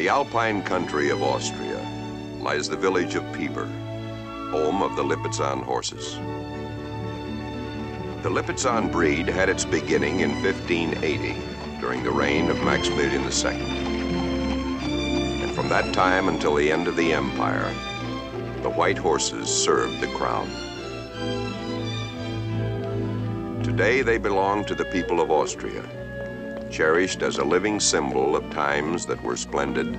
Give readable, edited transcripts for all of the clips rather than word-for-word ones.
the alpine country of Austria lies the village of Piber, home of the Lipizan horses. The Lipizan breed had its beginning in 1580 during the reign of Maximilian II. And from that time until the end of the empire, the white horses served the crown. Today they belong to the people of Austria, cherished as a living symbol of times that were splendid,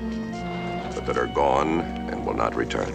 but that are gone and will not return.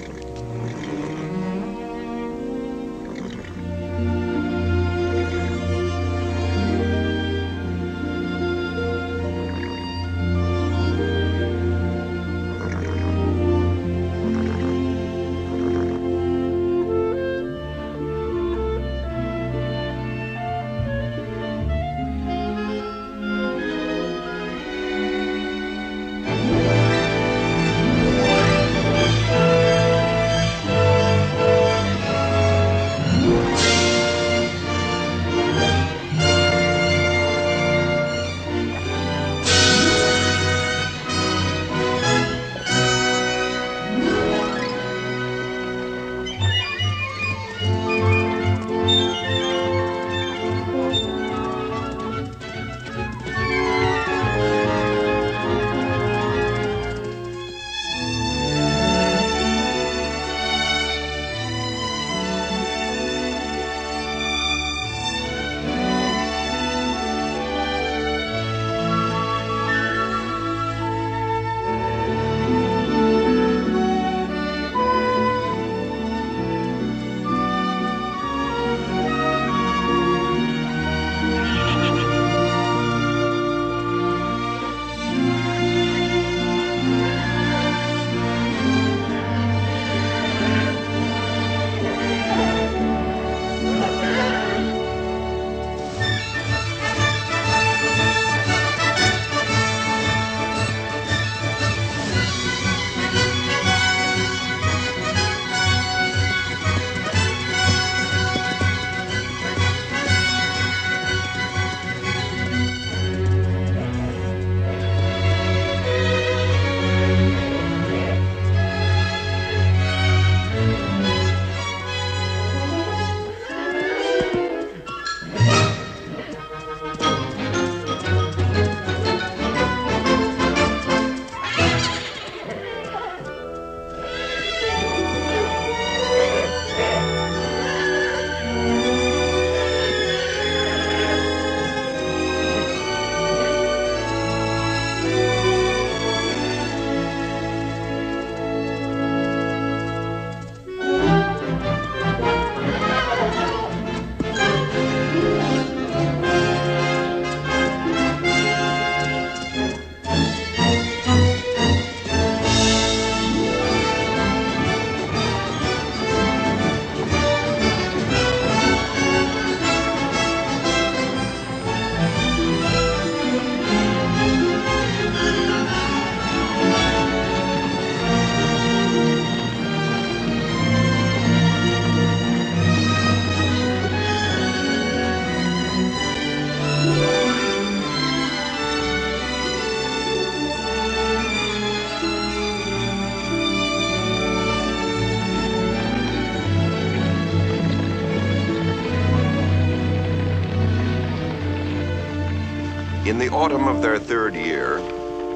In the autumn of their third year,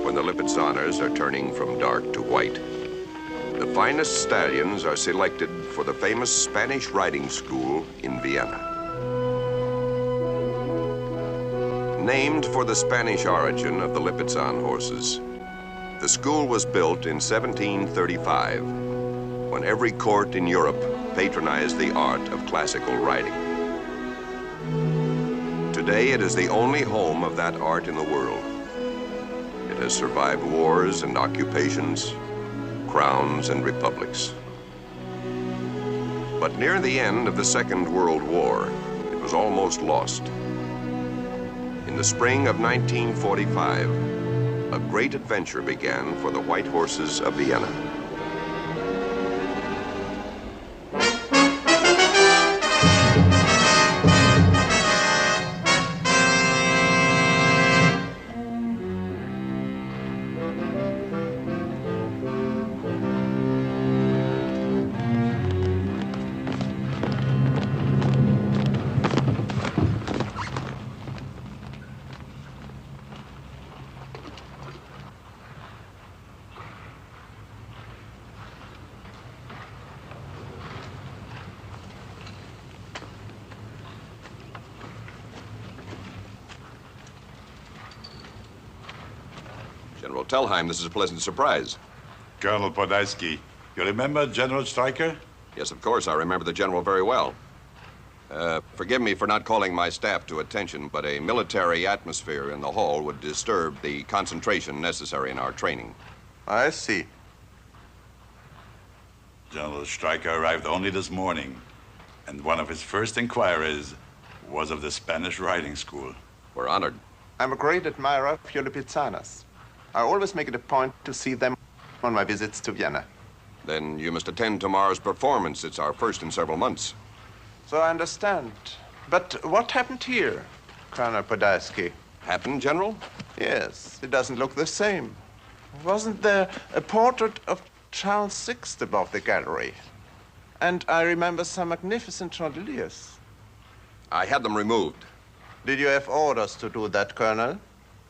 when the Lipizaners are turning from dark to white, the finest stallions are selected for the famous Spanish riding school in Vienna. Named for the Spanish origin of the Lipizan horses, the school was built in 1735, when every court in Europe patronized the art of classical riding. Today, it is the only home of that art in the world. It has survived wars and occupations, crowns and republics. But near the end of the Second World War, it was almost lost. In the spring of 1945, a great adventure began for the white horses of Vienna. General Telheim, this is a pleasant surprise. Colonel Podolsky, you remember General Stryker? Yes, of course, I remember the general very well. Forgive me for not calling my staff to attention, but a military atmosphere in the hall would disturb the concentration necessary in our training. I see. General Stryker arrived only this morning, and one of his first inquiries was of the Spanish riding school. We're honored. I'm a great admirer of your Lipizzanas. I always make it a point to see them on my visits to Vienna. Then you must attend tomorrow's performance. It's our first in several months. So I understand. But what happened here, Colonel Podolsky? Happened, General? Yes, it doesn't look the same. Wasn't there a portrait of Charles VI above the gallery? And I remember some magnificent chandeliers. I had them removed. Did you have orders to do that, Colonel?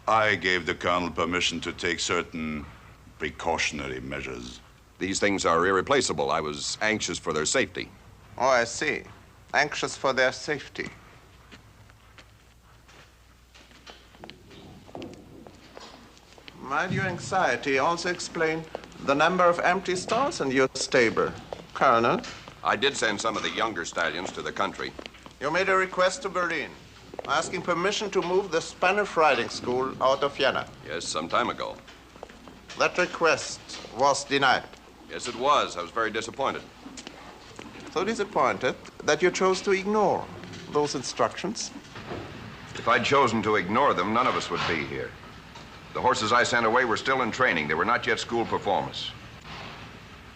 I gave the colonel permission to take certain precautionary measures. These things are irreplaceable. I was anxious for their safety. Oh, I see. Anxious for their safety. Might your anxiety also explain the number of empty stalls in your stable, Colonel? I did send some of the younger stallions to the country. You made a request to Berlin, asking permission to move the Spanish riding school out of Vienna. Yes, some time ago. That request was denied. Yes, it was. I was very disappointed. So disappointed that you chose to ignore those instructions? If I'd chosen to ignore them, none of us would be here. The horses I sent away were still in training. They were not yet school performers.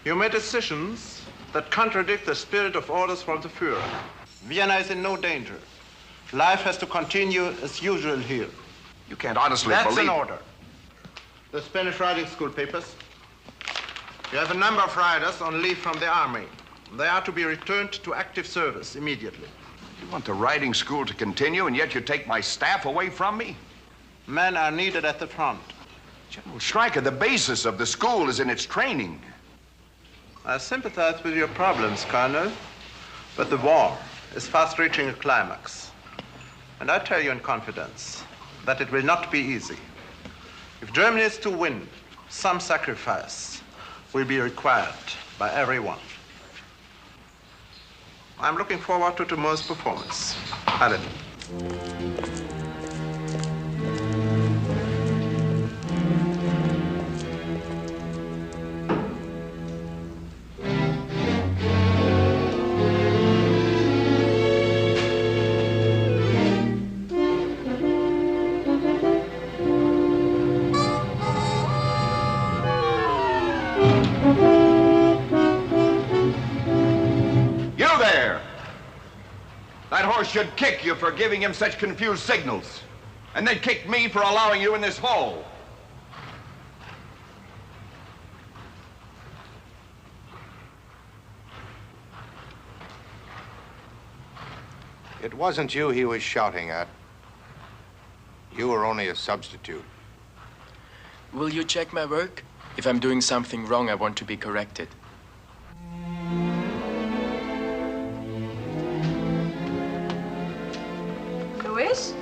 You made decisions that contradict the spirit of orders from the Führer. Vienna is in no danger. Life has to continue as usual here. You can't honestly That's believe... an order. The Spanish riding school papers. You have a number of riders on leave from the army. They are to be returned to active service immediately. You want the riding school to continue, and yet you take my staff away from me? Men are needed at the front. General Stryker, the basis of the school is in its training. I sympathize with your problems, Colonel, but the war is fast reaching a climax. And I tell you in confidence that it will not be easy. If Germany is to win, some sacrifice will be required by everyone. I'm looking forward to tomorrow's performance. Alan. That horse should kick you for giving him such confused signals, and then kick me for allowing you in this hall. It wasn't you he was shouting at. You were only a substitute. Will you check my work? If I'm doing something wrong, I want to be corrected. Louis?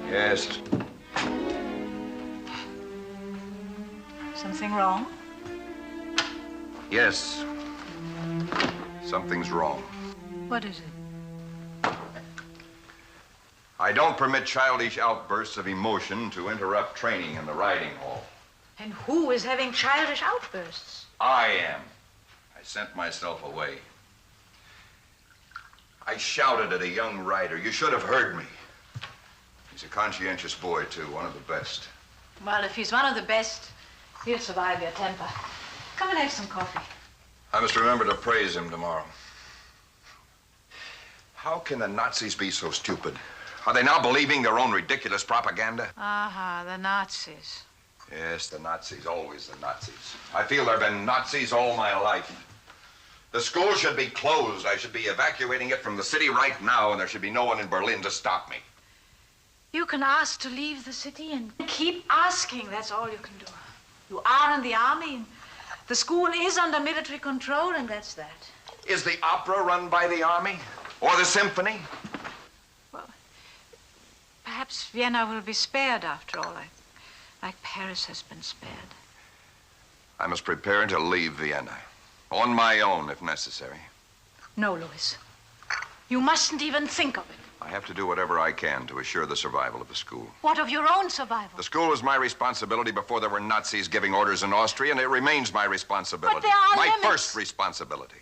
Yes. Something wrong? Yes. Something's wrong. What is it? I don't permit childish outbursts of emotion to interrupt training in the riding hall. And who is having childish outbursts? I am. I sent myself away. I shouted at a young rider. You should have heard me. He's a conscientious boy, too, one of the best. Well, if he's one of the best, he'll survive your temper. Come and have some coffee. I must remember to praise him tomorrow. How can the Nazis be so stupid? Are they now believing their own ridiculous propaganda? Aha, the Nazis. Yes, the Nazis, always the Nazis. I feel there have been Nazis all my life. The school should be closed. I should be evacuating it from the city right now, and there should be no one in Berlin to stop me. You can ask to leave the city and keep asking. That's all you can do. You are in the army, and the school is under military control, and that's that. Is the opera run by the army? Or the symphony? Well, perhaps Vienna will be spared after all. like Paris has been spared. I must prepare to leave Vienna. On my own, if necessary. No, Louis. You mustn't even think of it. I have to do whatever I can to assure the survival of the school. What of your own survival? The school was my responsibility before there were Nazis giving orders in Austria, and it remains my responsibility. But there are my limits. first responsibility.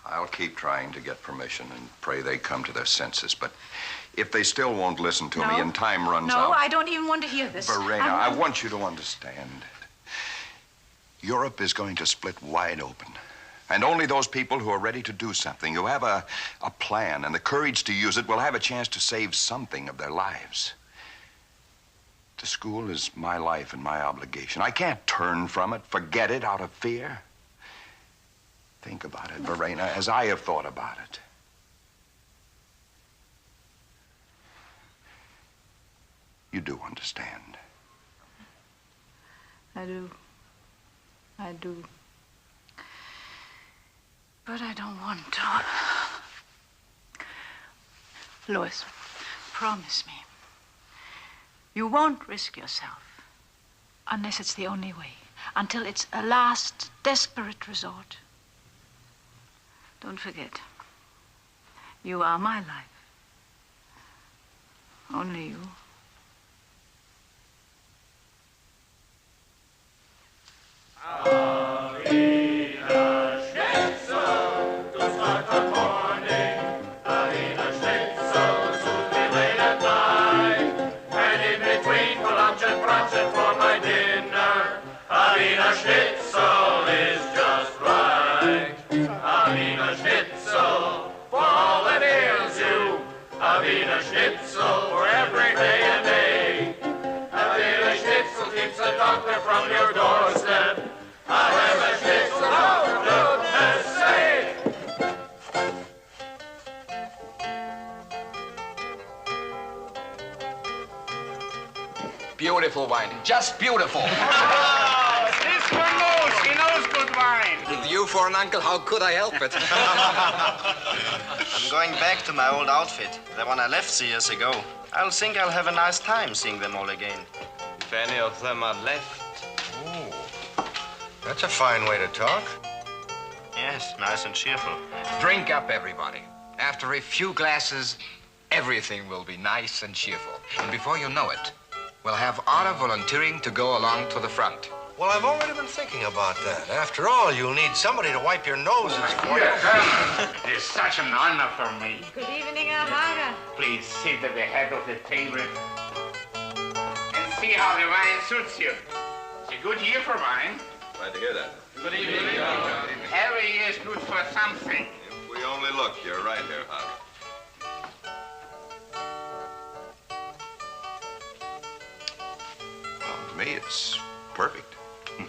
I'll keep trying to get permission and pray they come to their senses, but if they still won't listen to me and time runs out... No, I don't even want to hear this. Verena, I want you to understand. Europe is going to split wide open. And only those people who are ready to do something, who have a plan and the courage to use it, will have a chance to save something of their lives. The school is my life and my obligation. I can't turn from it, forget it out of fear. Think about it, Verena, as I have thought about it. You do understand. I do. I do. But I don't want to. Louis, promise me. You won't risk yourself unless it's the only way, until it's a last desperate resort. Don't forget, you are my life. Only you. From your doorstep, I have a schnitzel, for goodness sake. Beautiful wine, just beautiful. Oh, this one knows, he knows good wine. With you for an uncle, how could I help it? I'm going back to my old outfit, the one I left years ago. I'll think I'll have a nice time seeing them all again. If any of them are left. Ooh, that's a fine way to talk. Yes, nice and cheerful. Drink up, everybody. After a few glasses, everything will be nice and cheerful. And before you know it, we'll have Anna volunteering to go along to the front. Well, I've already been thinking about that. After all, you'll need somebody to wipe your noses for you. It is such an honor for me. Good evening, Amara. Please sit at the head of the table and see how the wine suits you. It's a good year for wine. Glad to hear that. Good evening. Every year is good for something. If we only look, you're right here, Harry. Well, to me, it's perfect. Why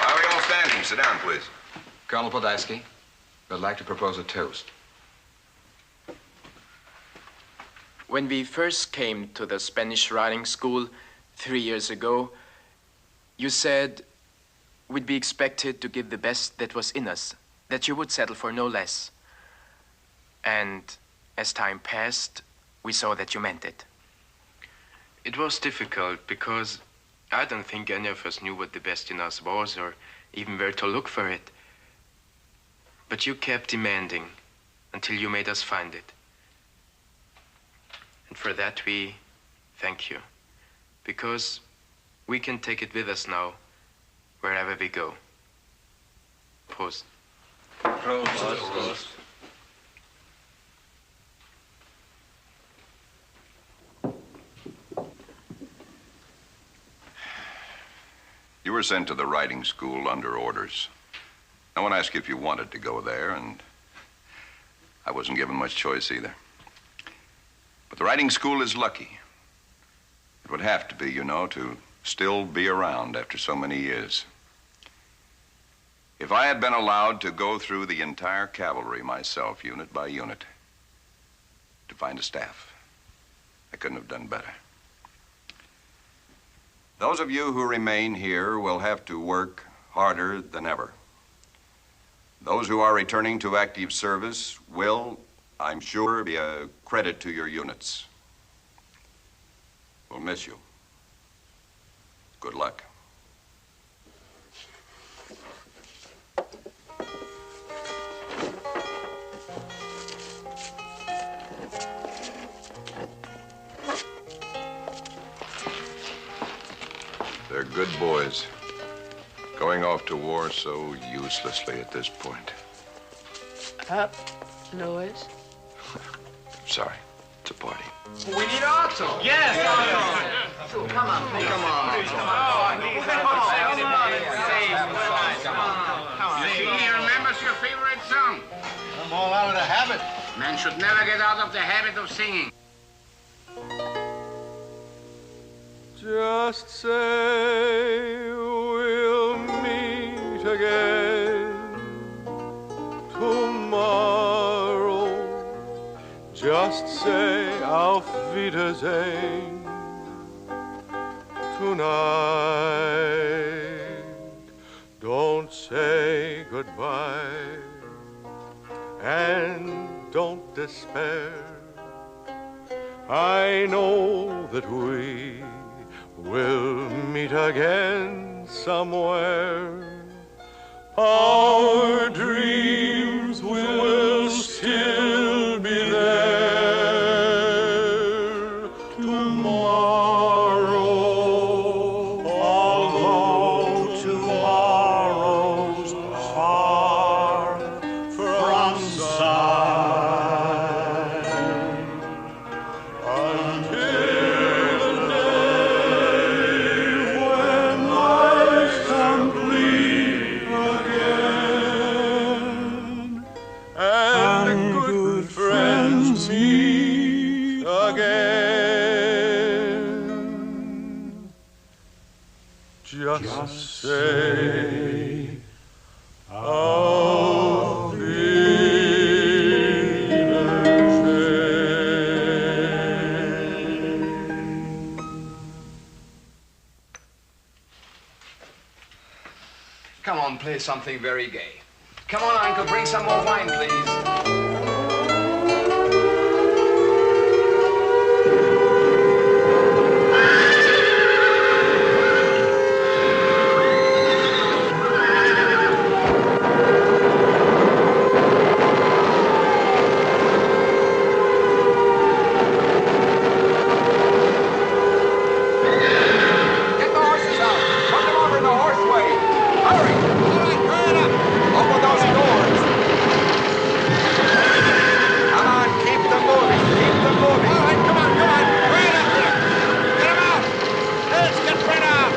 are we all standing? Sit down, please. Colonel Podolsky, I'd like to propose a toast. When we first came to the Spanish riding school 3 years ago, you said we'd be expected to give the best that was in us, that you would settle for no less. And as time passed, we saw that you meant it. It was difficult because I don't think any of us knew what the best in us was or even where to look for it. But you kept demanding until you made us find it. And for that we thank you, because we can take it with us now, wherever we go. Prost. Prost. You were sent to the riding school under orders. No one asked you if you wanted to go there, and I wasn't given much choice either. But the riding school is lucky. It would have to be, you know, to still be around after so many years. If I had been allowed to go through the entire cavalry myself, unit by unit, to find a staff, I couldn't have done better. Those of you who remain here will have to work harder than ever. Those who are returning to active service will, I'm sure, be a credit to your units. We'll miss you. Good luck. They're good boys. Going off to war so uselessly at this point. Up, Louis. Sorry, it's a party. We need Otto. Yes, Otto. Come on, come on. He remembers your favorite song. I'm all out of the habit. Man should never get out of the habit of singing. Just say we'll meet again tomorrow. Just say auf Wiedersehen tonight. Don't say goodbye and don't despair. I know that we will meet again somewhere. Our dreams will still be there tomorrow. Although tomorrow's far from sight, until the day when life's complete again, and good friends meet again. Just say auf Wiedersehen. Come on, play something very gay. Come on, Uncle, bring some more wine, please. Get the horses out. Put them over in the horseway. Hurry. All right, hurry it up. Open those doors. Come on, keep them moving. Keep them moving. All right, come on. Hurry it up there. Get them out. Let's get rid of.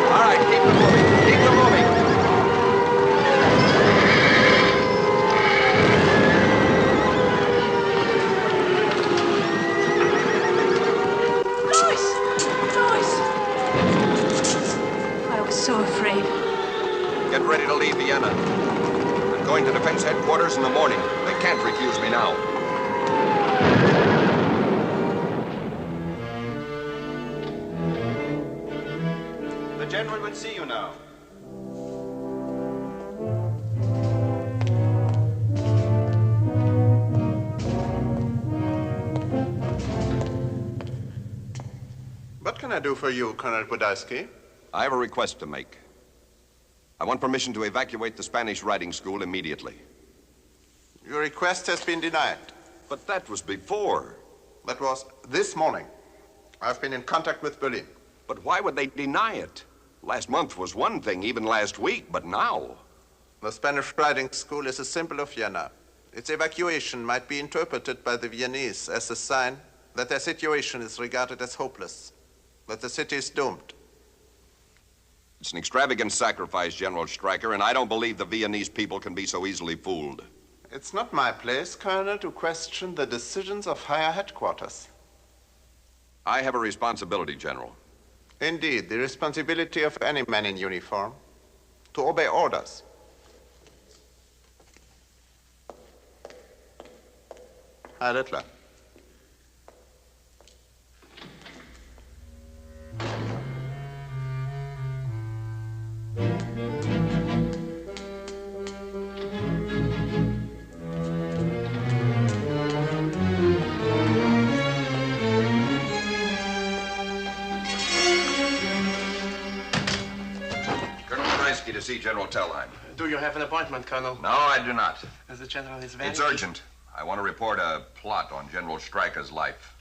All right, keep them moving. Keep them moving. I was so afraid. Get ready to leave Vienna. I'm going to defense headquarters in the morning. They can't refuse me now. The general will see you now. What can I do for you, Colonel Podolsky? I have a request to make. I want permission to evacuate the Spanish riding school immediately. Your request has been denied. But that was before. That was this morning. I've been in contact with Berlin. But why would they deny it? Last month was one thing, even last week, but now. The Spanish riding school is a symbol of Vienna. Its evacuation might be interpreted by the Viennese as a sign that their situation is regarded as hopeless, that the city is doomed. It's an extravagant sacrifice, General Stryker, and I don't believe the Viennese people can be so easily fooled. It's not my place, Colonel, to question the decisions of higher headquarters. I have a responsibility, General. Indeed, the responsibility of any man in uniform, to obey orders. Herr Littler. To see General Tellheim. Do you have an appointment, Colonel? No, I do not. As the General is very... It's urgent. I want to report a plot on General Stryker's life.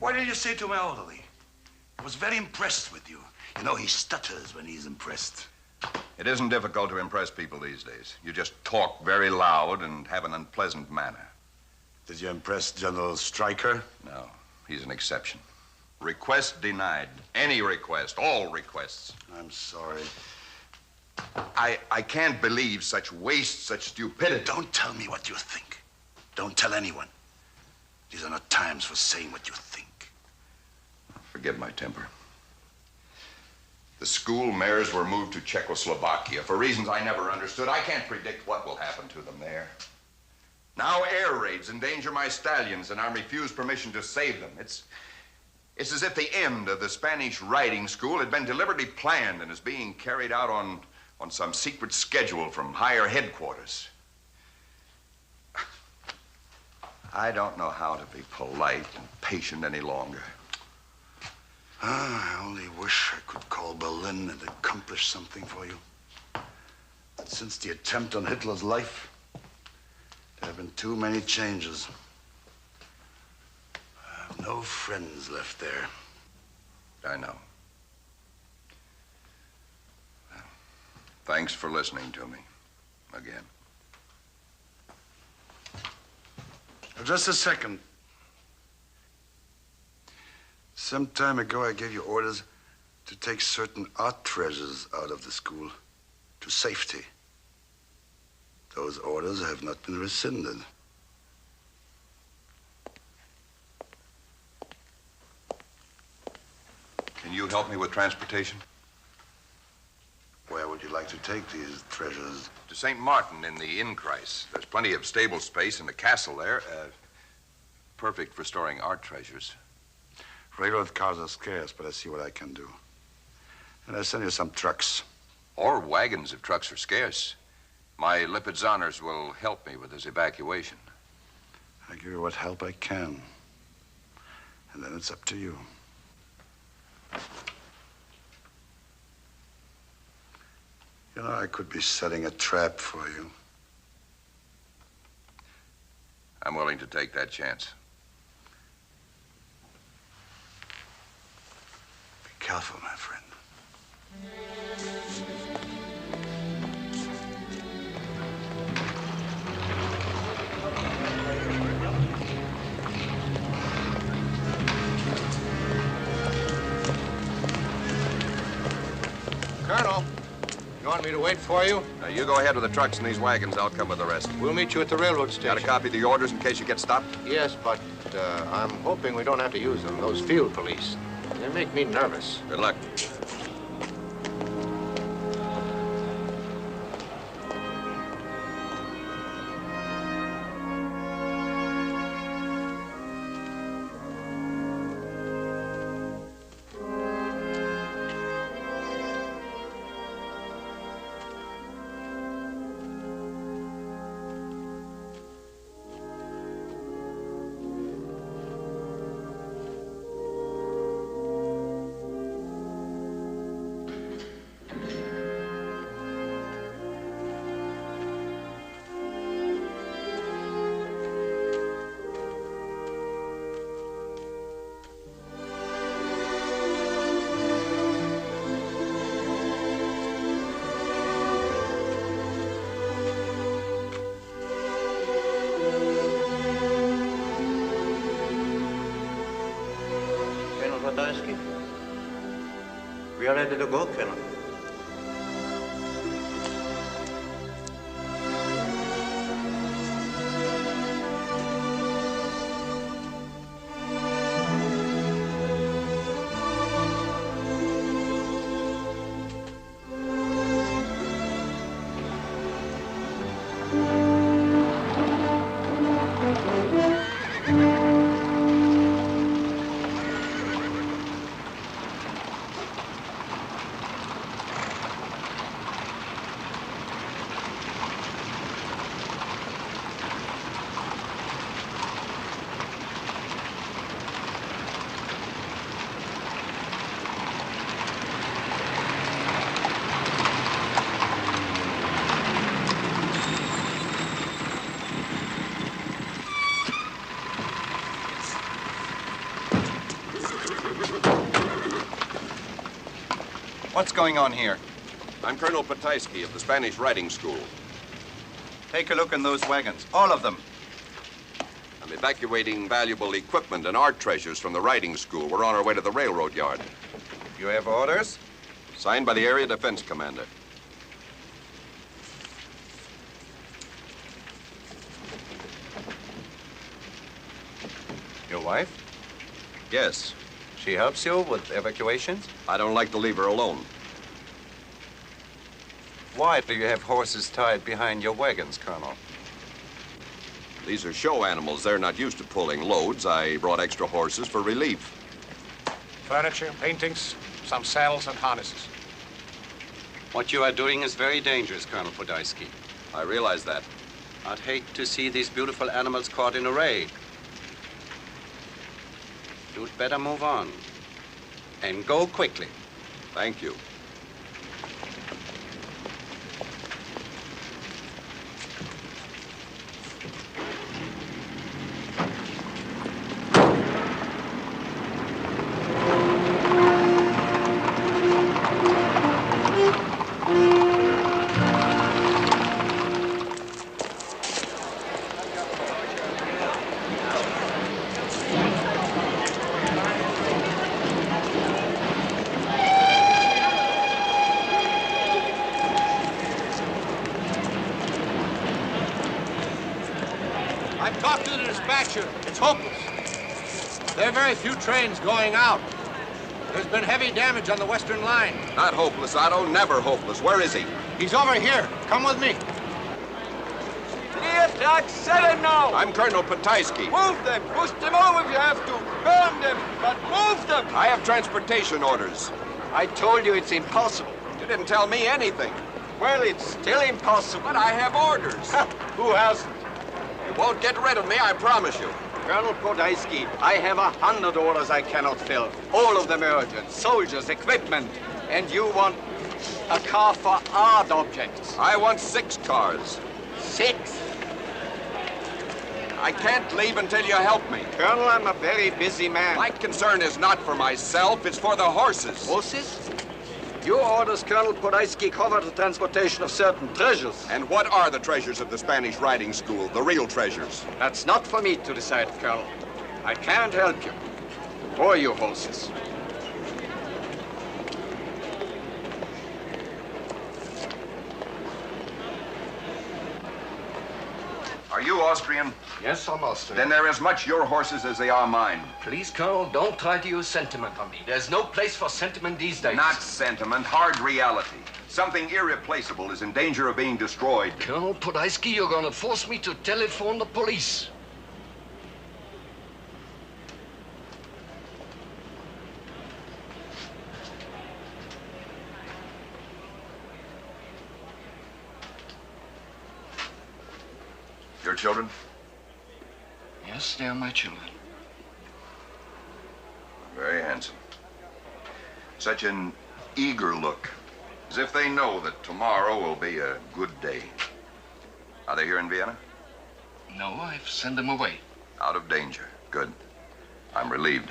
What did you say to my orderly? I was very impressed with you. You know, he stutters when he's impressed. It isn't difficult to impress people these days. You just talk very loud and have an unpleasant manner. Did you impress General Stryker? No, he's an exception. Request denied. Any request, all requests. I'm sorry. I can't believe such waste, such stupidity. Don't tell me what you think. Don't tell anyone. These are not times for saying what you think. Forgive my temper. The school mayors were moved to Czechoslovakia for reasons I never understood. I can't predict what will happen to them there. Now air raids endanger my stallions, and I'm refused permission to save them. It's as if the end of the Spanish riding school had been deliberately planned and is being carried out on some secret schedule from higher headquarters. I don't know how to be polite and patient any longer. I only wish I could call Berlin and accomplish something for you. But since the attempt on Hitler's life, there have been too many changes. I have no friends left there. I know. Well, thanks for listening to me again. Just a second. Some time ago, I gave you orders to take certain art treasures out of the school to safety. Those orders have not been rescinded. Can you help me with transportation? Where would you like to take these treasures? To St. Martin in the Innkreis. There's plenty of stable space in the castle there. Perfect for storing art treasures. Railroad cars are scarce, but I see what I can do. And I send you some trucks. Or wagons if trucks are scarce. My Lipizzaners will help me with this evacuation. I give you what help I can. And then it's up to you. You know, I could be setting a trap for you. I'm willing to take that chance. Be careful, my friend. Colonel, you want me to wait for you? You go ahead with the trucks and these wagons. I'll come with the rest. We'll meet you at the railroad station. Got a copy of the orders in case you get stopped? Yes, but I'm hoping we don't have to use them, those field police. They make me nervous. Good luck. We are ready to go, Colonel. What's going on here? I'm Colonel Pataisky of the Spanish Riding School. Take a look in those wagons, all of them. I'm evacuating valuable equipment and art treasures from the riding school. We're on our way to the railroad yard. You have orders? Signed by the Area Defense Commander. Your wife? Yes. She helps you with evacuations? I don't like to leave her alone. Why do you have horses tied behind your wagons, Colonel? These are show animals. They're not used to pulling loads. I brought extra horses for relief. Furniture, paintings, some saddles and harnesses. What you are doing is very dangerous, Colonel Pataisky. I realize that. I'd hate to see these beautiful animals caught in a raid. You'd better move on. And go quickly. Thank you. I've talked to the dispatcher. It's hopeless. There are very few trains going out. There's been heavy damage on the Western line. Not hopeless, Otto. Never hopeless. Where is he? He's over here. Come with me. Clear track 7 now. I'm Colonel Pataisky. Move them. Push them over if you have to. Burn them, but move them. I have transportation orders. I told you it's impossible. You didn't tell me anything. Well, it's still impossible. But I have orders. Who hasn't? You won't get rid of me, I promise you. Colonel Pataisky, I have 100 orders I cannot fill. All of them urgent. Soldiers, equipment. And you want a car for art objects. I want 6 cars. 6? I can't leave until you help me. Colonel, I'm a very busy man. My concern is not for myself, it's for the horses. Horses? Your orders, Colonel Pataisky, cover the transportation of certain treasures. And what are the treasures of the Spanish riding school, the real treasures? That's not for me to decide, Colonel. I can't help you. Or your horses. Are you Austrian? Yes, I'm Austrian. Then they're as much your horses as they are mine. Please, Colonel, don't try to use sentiment on me. There's no place for sentiment these days. Not sentiment, hard reality. Something irreplaceable is in danger of being destroyed. Colonel Pataisky, you're going to force me to telephone the police. Your children? Yes, they are my children. Very handsome. Such an eager look, as if they know that tomorrow will be a good day. Are they here in Vienna? No, I've sent them away. Out of danger. Good. I'm relieved.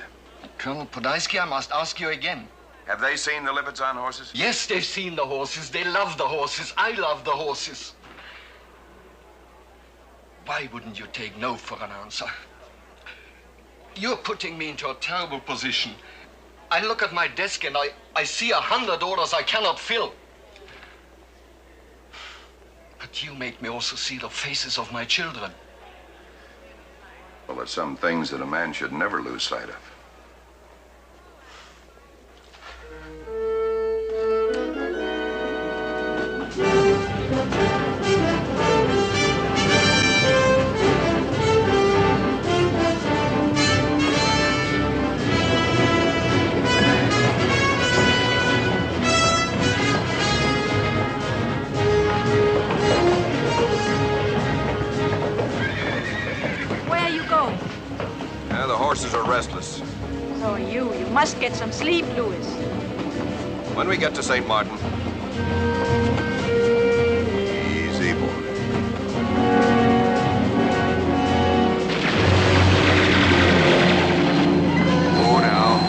Colonel Pataisky, I must ask you again. Have they seen the Lipizzan horses? Yes, they've seen the horses. They love the horses. I love the horses. Why wouldn't you take no for an answer? You're putting me into a terrible position. I look at my desk and I see 100 orders I cannot fill. But you make me also see the faces of my children. Well, there's some things that a man should never lose sight of. The horses are restless. So are you. You must get some sleep, Louis. When we get to St. Martin. Easy, boy. Oh, now.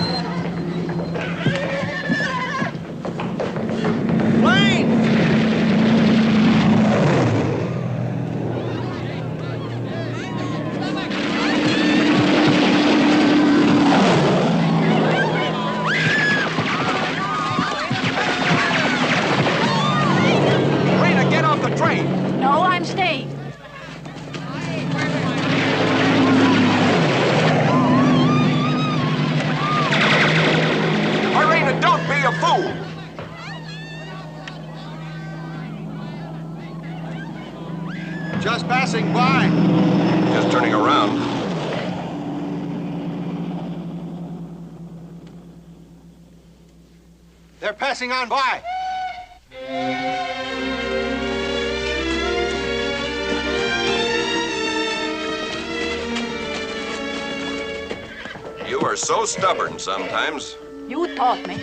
Wayne! No, I'm staying. Irina, don't be a fool! Just passing by. Just turning around. They're passing on by. You are so stubborn sometimes. You taught me.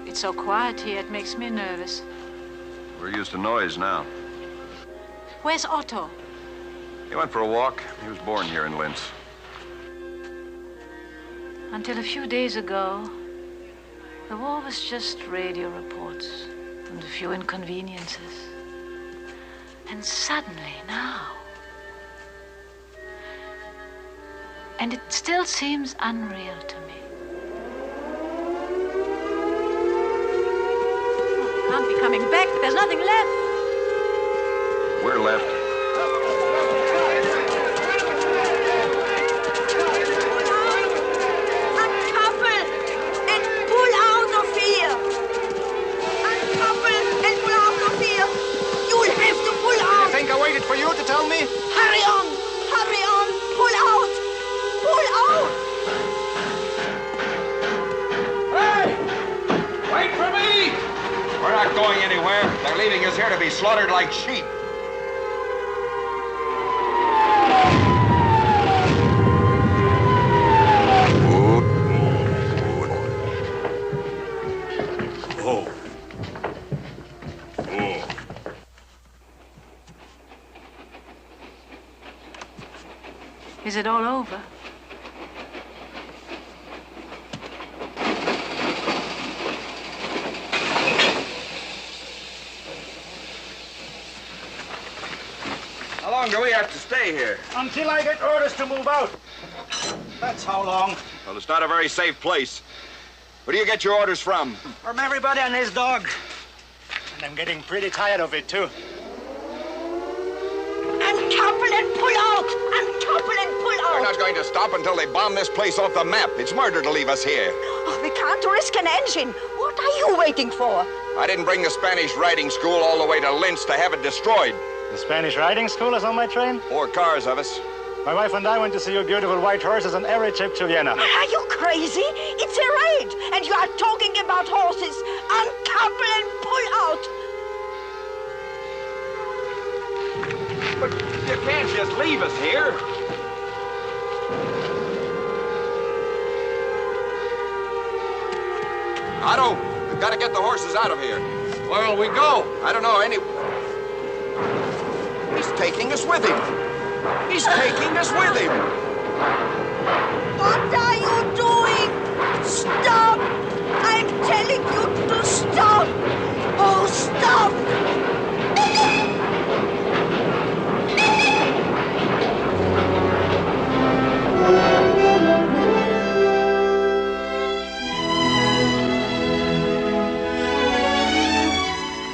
It's so quiet here, it makes me nervous. We're used to noise now. Where's Otto? He went for a walk. He was born here in Linz. Until a few days ago, the war was just radio reports and a few inconveniences. And suddenly, now. And it still seems unreal to me. I can't be coming back. There's nothing left. We're left. Uncouple and pull out of here. Uncouple and pull out of here. You'll have to pull out. I think I waited for you to tell me. Hurry on. Hurry on. Pull out. Pull out. Hey! Wait for me! We're not going anywhere. They're leaving us here to be slaughtered like sheep. Oh. Oh. Is it all over? How long do we have to stay here? Until I get orders to move out. That's how long. Well, it's not a very safe place. Where do you get your orders from? From everybody and his dog. And I'm getting pretty tired of it, too. Uncouple and pull out. Uncouple and pull out. We're not going to stop until they bomb this place off the map. It's murder to leave us here. Oh, we can't risk an engine. What are you waiting for? I didn't bring the Spanish riding school all the way to Linz to have it destroyed. The Spanish riding school is on my train? 4 cars of us. My wife and I went to see your beautiful white horses on every trip to Vienna. Are you crazy? It's a raid, and you are talking about horses. Uncouple and pull out. But you can't just leave us here. Otto, we've got to get the horses out of here. Where'll we go? I don't know, He's taking us with him. He's taking us with him. What are you doing? Stop! I'm telling you to stop! Oh, stop!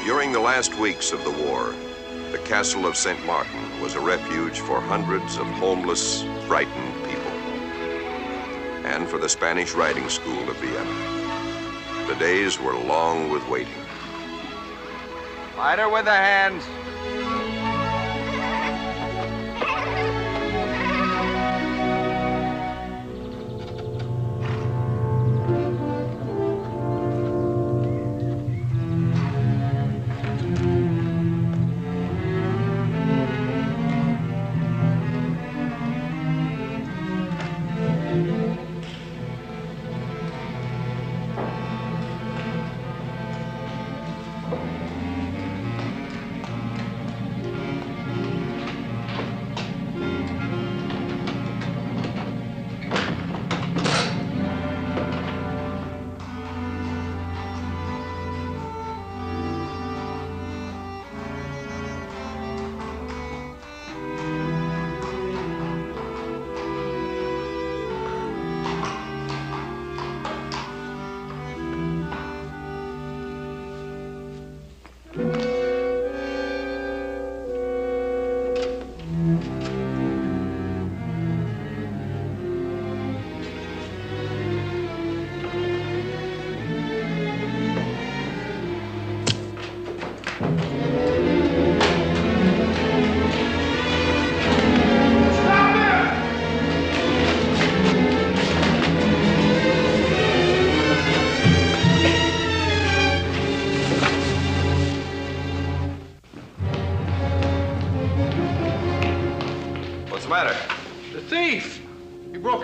During the last weeks of the war, the castle of St. Martin was a refuge for hundreds of homeless, frightened people, and for the Spanish riding school of Vienna. The days were long with waiting. Lighter with the hands.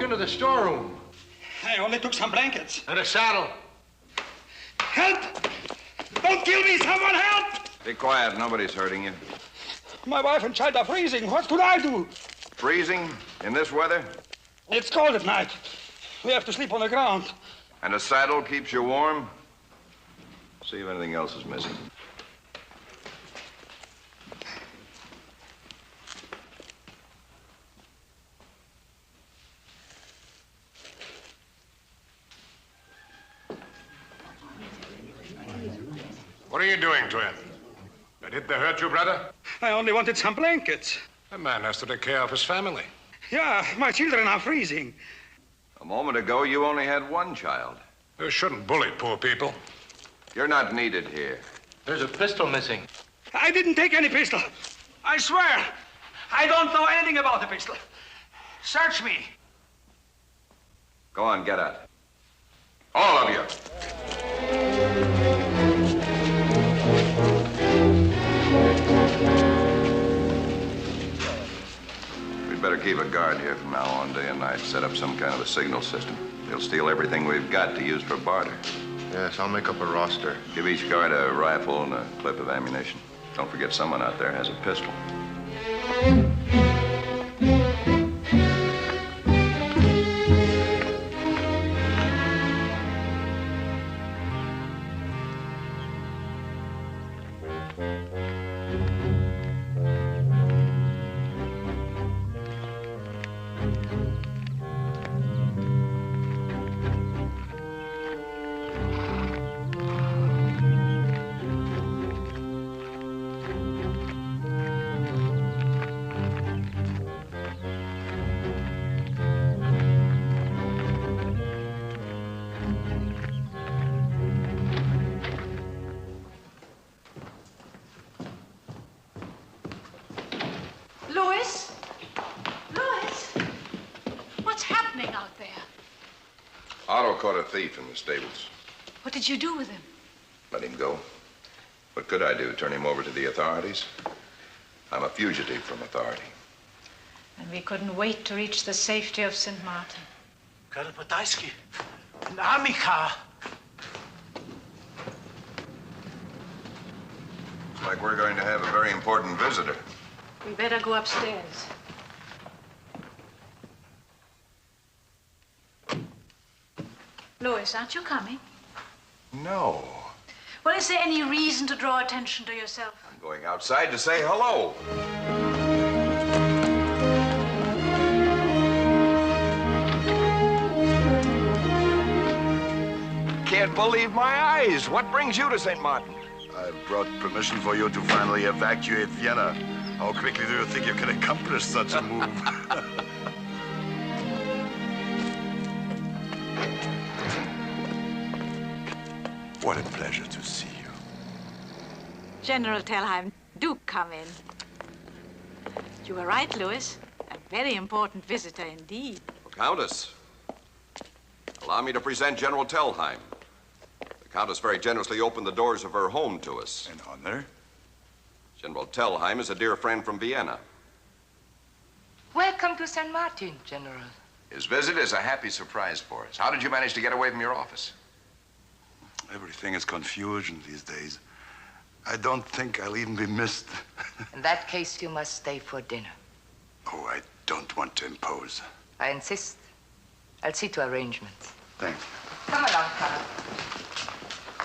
Into the storeroom. I only took some blankets. And a saddle. Help! Don't kill me, someone help! Be quiet, nobody's hurting you. My wife and child are freezing. What could I do? Freezing? In this weather? It's cold at night. We have to sleep on the ground. And a saddle keeps you warm? See if anything else is missing. What are you doing to him? Did they hurt you, brother? I only wanted some blankets. A man has to take care of his family. Yeah, my children are freezing. A moment ago, you only had one child. You shouldn't bully poor people. You're not needed here. There's a pistol missing. I didn't take any pistol. I swear. I don't know anything about the pistol. Search me. Go on, get out. All of you. We'd better keep a guard here from now on, day and night. Set up some kind of a signal system. They'll steal everything we've got to use for barter. Yes, I'll make up a roster. Give each guard a rifle and a clip of ammunition. Don't forget someone out there has a pistol. Otto caught a thief in the stables. What did you do with him? Let him go. What could I do? Turn him over to the authorities? I'm a fugitive from authority. And we couldn't wait to reach the safety of St. Martin. Colonel Podolsky, an army car. like we're going to have a very important visitor. We better go upstairs. Louis, aren't you coming? No. Well, is there any reason to draw attention to yourself? I'm going outside to say hello. Can't believe my eyes. What brings you to St. Martin? I've brought permission for you to finally evacuate Vienna. How quickly do you think you can accomplish such a move? What a pleasure to see you. General Tellheim, do come in. You were right, Louis. A very important visitor indeed. Countess, allow me to present General Tellheim. The Countess very generously opened the doors of her home to us. An honor. General Tellheim is a dear friend from Vienna. Welcome to St. Martin, General. His visit is a happy surprise for us. How did you manage to get away from your office? Everything is confusion these days. I don't think I'll even be missed. In that case, you must stay for dinner. Oh, I don't want to impose. I insist. I'll see to arrangements. Thank you. Come along, Colonel.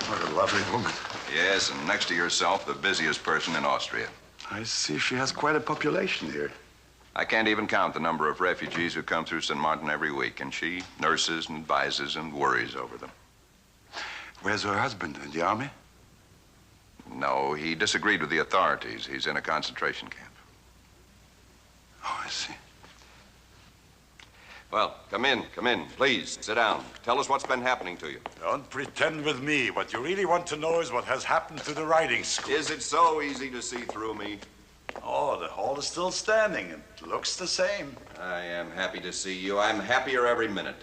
What a lovely woman. Yes, and next to yourself, the busiest person in Austria. I see she has quite a population here. I can't even count the number of refugees who come through St. Martin every week, and she nurses and advises and worries over them. Where's her husband? In the army? No, he disagreed with the authorities. He's in a concentration camp. Oh, I see. Well, come in, please. Sit down. Tell us what's been happening to you. Don't pretend with me. What you really want to know is what has happened to the riding school. Is it so easy to see through me? Oh, the hall is still standing. It looks the same. I am happy to see you. I'm happier every minute.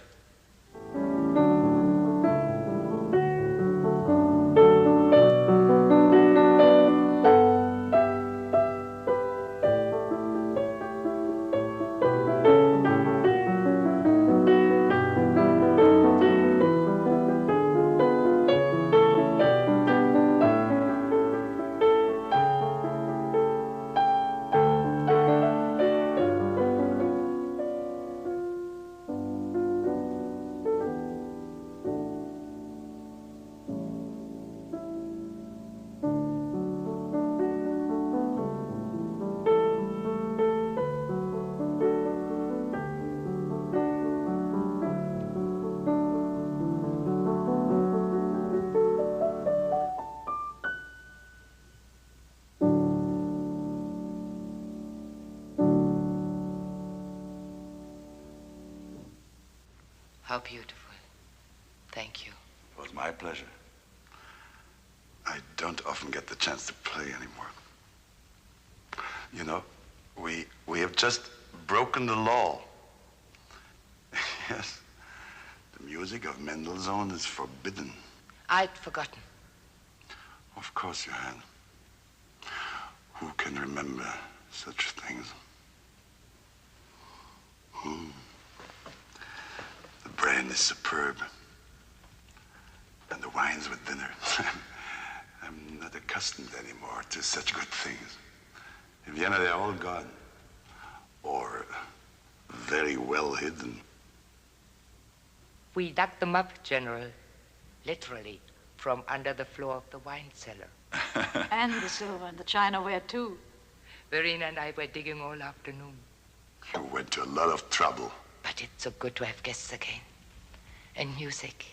How beautiful. Thank you. It was my pleasure. I don't often get the chance to play anymore. You know, we have just broken the law. Yes. The music of Mendelssohn is forbidden. I'd forgotten. Of course you had. Who can remember such things? The brain is superb. And the wines with dinner. I'm not accustomed anymore to such good things. In Vienna, they're all gone. Or very well hidden. We dug them up, General. Literally, from under the floor of the wine cellar. And the silver and the chinaware, too. Verena and I were digging all afternoon. You went to a lot of trouble. But it's so good to have guests again. And music.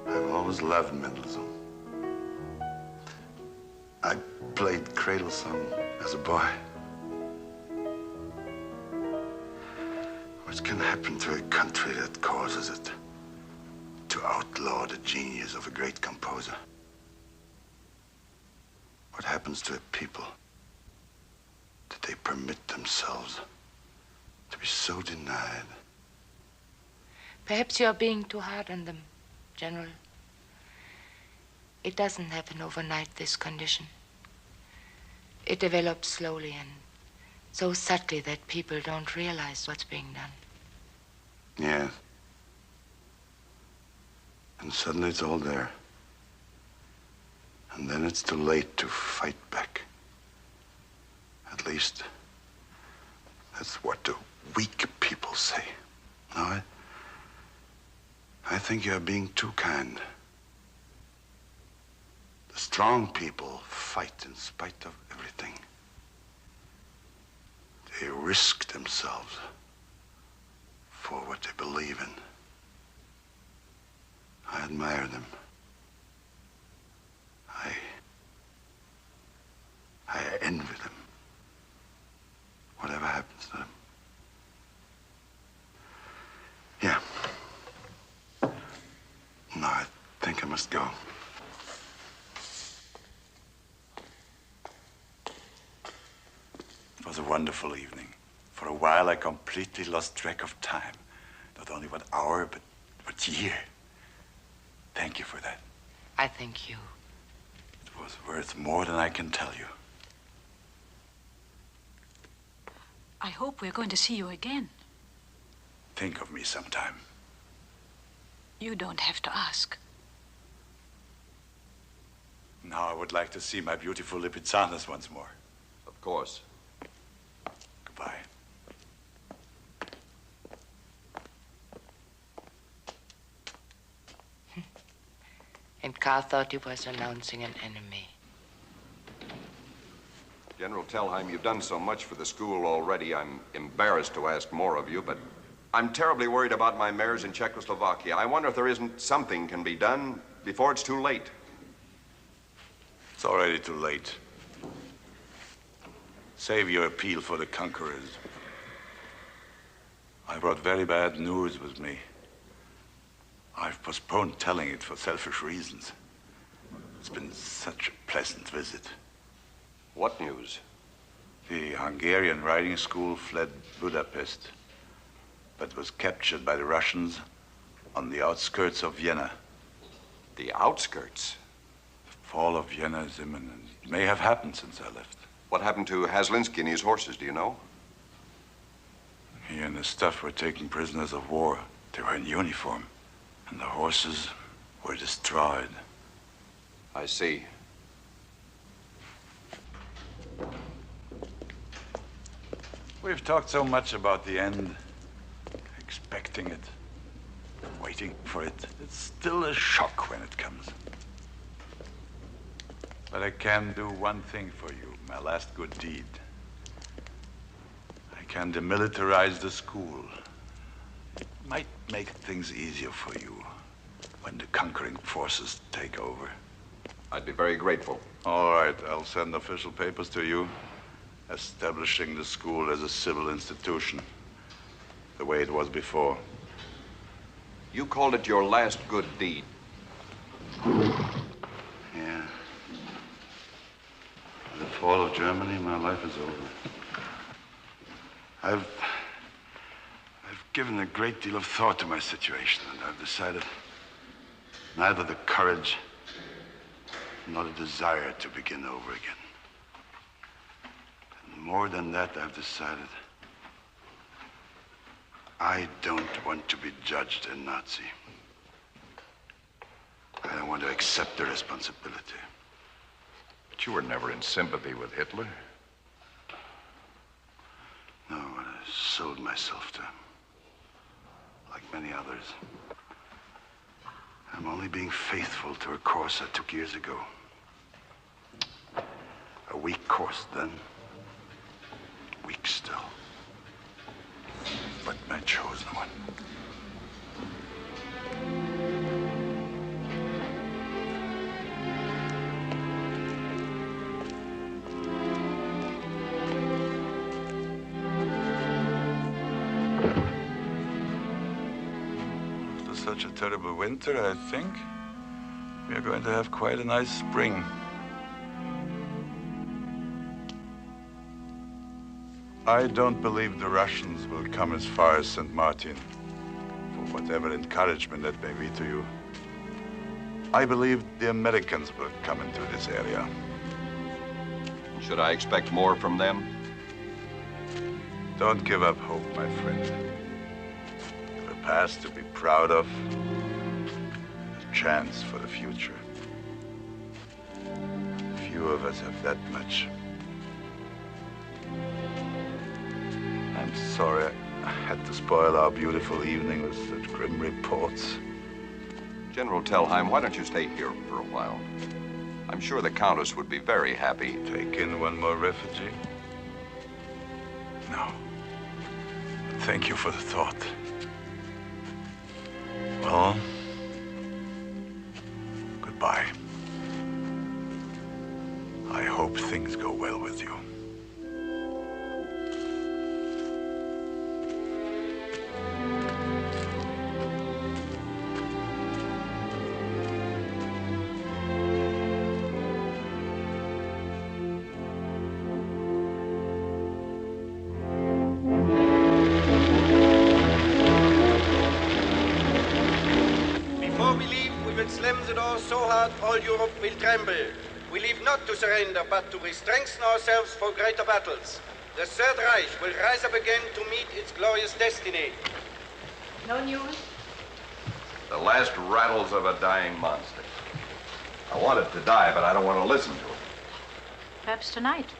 I've always loved Mendelssohn. I played cradle song as a boy. What can happen to a country that causes it to outlaw the genius of a great composer? What happens to a people that they permit themselves to be so denied? Perhaps you're being too hard on them, General. It doesn't happen overnight, this condition. It develops slowly and So subtly that people don't realize what's being done. Yeah. And suddenly it's all there. And then it's too late to fight back. At least, that's what the weak people say. No, I think you're being too kind. The strong people fight in spite of everything. They risk themselves for what they believe in. I admire them. I envy them. Whatever happens to them. Yeah. No, I think I must go. It was a wonderful evening. For a while, I completely lost track of time. Not only what hour, but what year. Thank you for that. I thank you. It was worth more than I can tell you. I hope we're going to see you again. Think of me sometime. You don't have to ask. Now I would like to see my beautiful Lipizzanas once more. Of course. Goodbye. And Carl thought he was announcing an enemy. General Telheim, you've done so much for the school already. I'm embarrassed to ask more of you, but I'm terribly worried about my mares in Czechoslovakia. I wonder if there isn't something can be done before it's too late. It's already too late. Save your appeal for the conquerors. I brought very bad news with me. I've postponed telling it for selfish reasons. It's been such a pleasant visit. What news? The Hungarian riding school fled Budapest, but was captured by the Russians on the outskirts of Vienna. The outskirts? The fall of Vienna is imminent. It may have happened since I left. What happened to Haslinsky and his horses, do you know? He and his staff were taken prisoners of war. They were in uniform, and the horses were destroyed. I see. We've talked so much about the end, expecting it, waiting for it. It's still a shock when it comes. But I can do one thing for you, my last good deed. I can demilitarize the school. It might make things easier for you when the conquering forces take over. I'd be very grateful. All right, I'll send official papers to you, establishing the school as a civil institution, the way it was before. You called it your last good deed. Yeah. With the fall of Germany, my life is over. I've given a great deal of thought to my situation, and I've decided neither the courage nor the desire to begin over again. And more than that, I've decided I don't want to be judged a Nazi. I don't want to accept the responsibility. But you were never in sympathy with Hitler. No, I sold myself to him, like many others. I'm only being faithful to a course I took years ago. A weak course then, weak still. But my chosen one. Such a terrible winter, I think we are going to have quite a nice spring. I don't believe the Russians will come as far as St. Martin, for whatever encouragement that may be to you. I believe the Americans will come into this area. Should I expect more from them? Don't give up hope, my friend. You have a past to be proud of, a chance for the future. Few of us have that much. I'm sorry I had to spoil our beautiful evening with such grim reports. General Telheim, why don't you stay here for a while? I'm sure the Countess would be very happy. Take in one more refugee? No. Thank you for the thought. Well, goodbye. I hope things go well with you. All Europe will tremble. We live not to surrender, but to strengthen ourselves for greater battles. The Third Reich will rise up again to meet its glorious destiny. No news? The last rattles of a dying monster. I want it to die, but I don't want to listen to it. Perhaps tonight.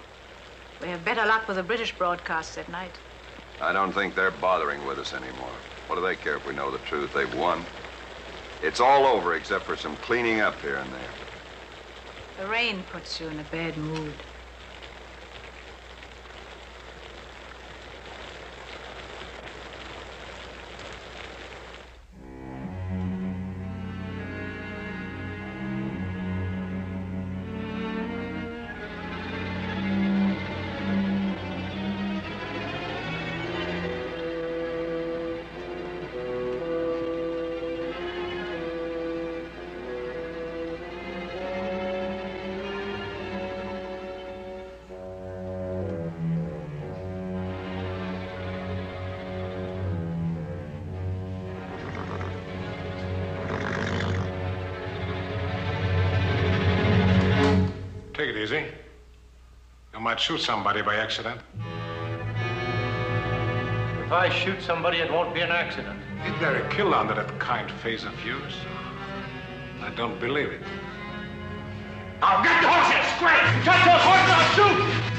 We have better luck with the British broadcasts at night. I don't think they're bothering with us anymore. What do they care if we know the truth? They've won. It's all over except for some cleaning up here and there. The rain puts you in a bad mood. Take it easy. You might shoot somebody by accident. If I shoot somebody, it won't be an accident. Is there a kill under that kind face of yours? I don't believe it. Now get the horses, square! Touch those horses, I'll shoot!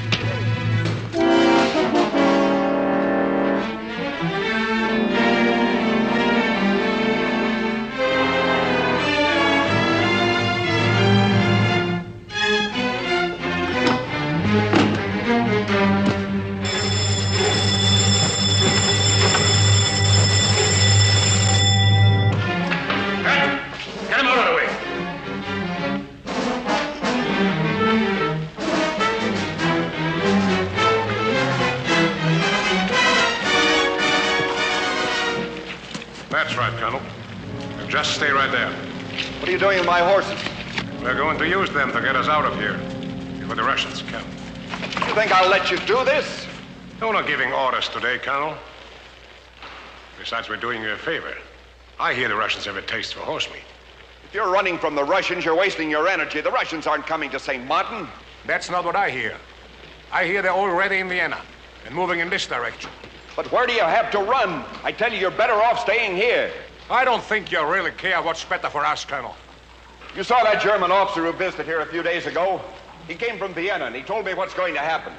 That's right, Colonel. Just stay right there. What are you doing with my horses? We're going to use them to get us out of here before the Russians come. You think I'll let you do this? No, we're not giving orders today, Colonel. Besides, we're doing you a favor. I hear the Russians have a taste for horse meat. If you're running from the Russians, you're wasting your energy. The Russians aren't coming to St. Martin. That's not what I hear. I hear they're already in Vienna and moving in this direction. But where do you have to run? I tell you, you're better off staying here. I don't think you really care what's better for us, Colonel. You saw that German officer who visited here a few days ago? He came from Vienna, and he told me what's going to happen.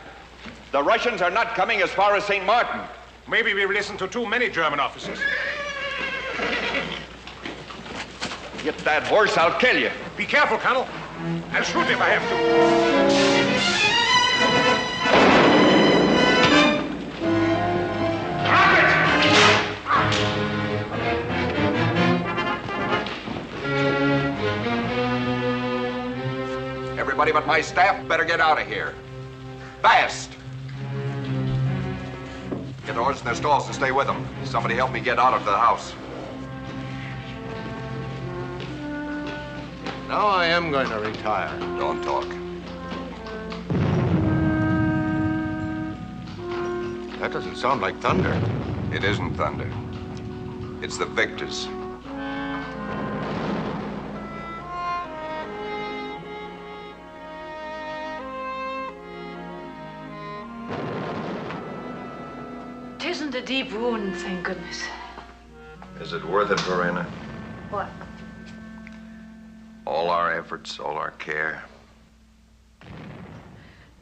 The Russians are not coming as far as St. Martin. Maybe we've listened to too many German officers. Get that horse, I'll kill you. Be careful, Colonel. I'll shoot if I have to. Everybody but my staff better get out of here. Fast! Get the horses in their stalls and stay with them. Somebody help me get out of the house. Now I am going to retire. Don't talk. That doesn't sound like thunder. It isn't thunder. It's the victors. isn't a deep wound, thank goodness. Is it worth it, Verena? What? All our efforts, all our care.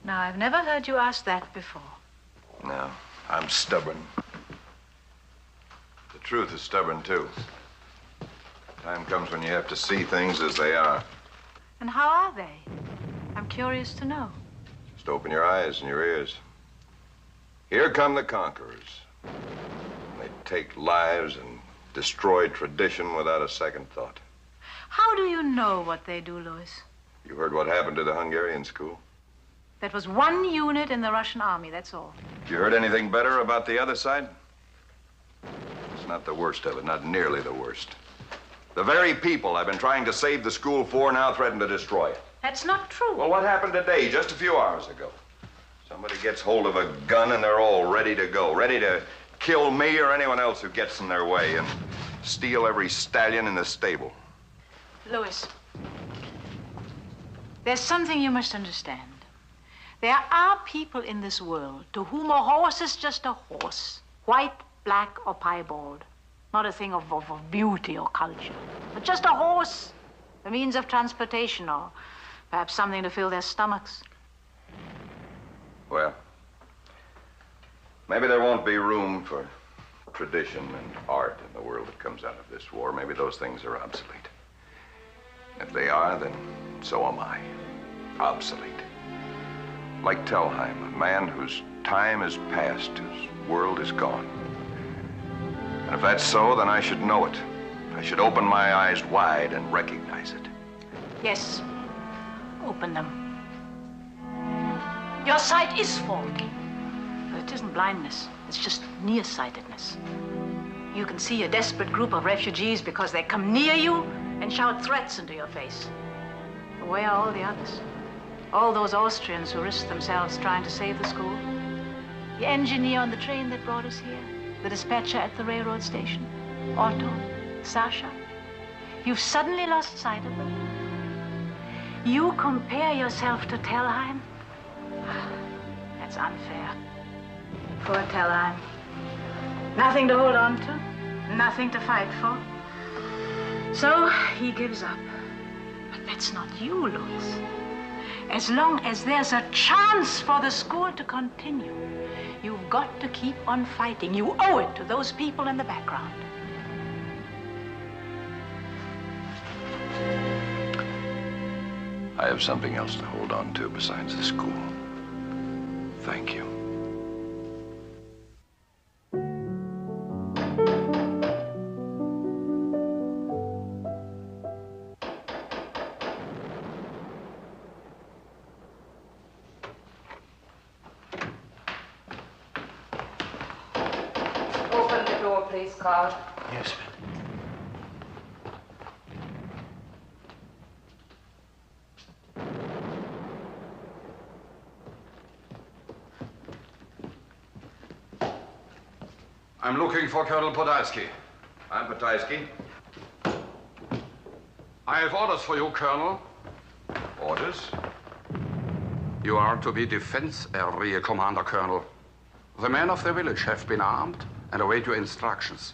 Now, I've never heard you ask that before. No, I'm stubborn. The truth is stubborn, too. Time comes when you have to see things as they are. And how are they? I'm curious to know. Just open your eyes and your ears. Here come the conquerors. They take lives and destroy tradition without a second thought. How do you know what they do, Louis? You heard what happened to the Hungarian school? That was one unit in the Russian army, that's all. You heard anything better about the other side? It's not the worst of it, not nearly the worst. The very people I've been trying to save the school for now threaten to destroy it. That's not true. Well, what happened today, just a few hours ago? Somebody gets hold of a gun and they're all ready to go, ready to kill me or anyone else who gets in their way and steal every stallion in the stable. Louis, there's something you must understand. There are people in this world to whom a horse is just a horse, white, black, or piebald. Not a thing of beauty or culture, but just a horse, a means of transportation, or perhaps something to fill their stomachs. Well, maybe there won't be room for tradition and art in the world that comes out of this war. Maybe those things are obsolete. If they are, then so am I. Obsolete. Like Telheim, a man whose time is past, whose world is gone. And if that's so, then I should know it. I should open my eyes wide and recognize it. Yes, open them. Your sight is faulty, but it isn't blindness. It's just nearsightedness. You can see a desperate group of refugees because they come near you and shout threats into your face. But where are all the others? All those Austrians who risked themselves trying to save the school? The engineer on the train that brought us here? The dispatcher at the railroad station? Otto? Sasha? You've suddenly lost sight of them? You compare yourself to Telheim? That's unfair. Poor Telheim. Nothing to hold on to, nothing to fight for. So he gives up. But that's not you, Louis. As long as there's a chance for the school to continue, you've got to keep on fighting. You owe it to those people in the background. I have something else to hold on to besides the school. Thank you. Open the door, please, Carl. Yes, ma'am. I'm looking for Colonel Podolsky. I'm Podolsky. I have orders for you, Colonel. Orders? You are to be defense area commander, Colonel. The men of the village have been armed and await your instructions.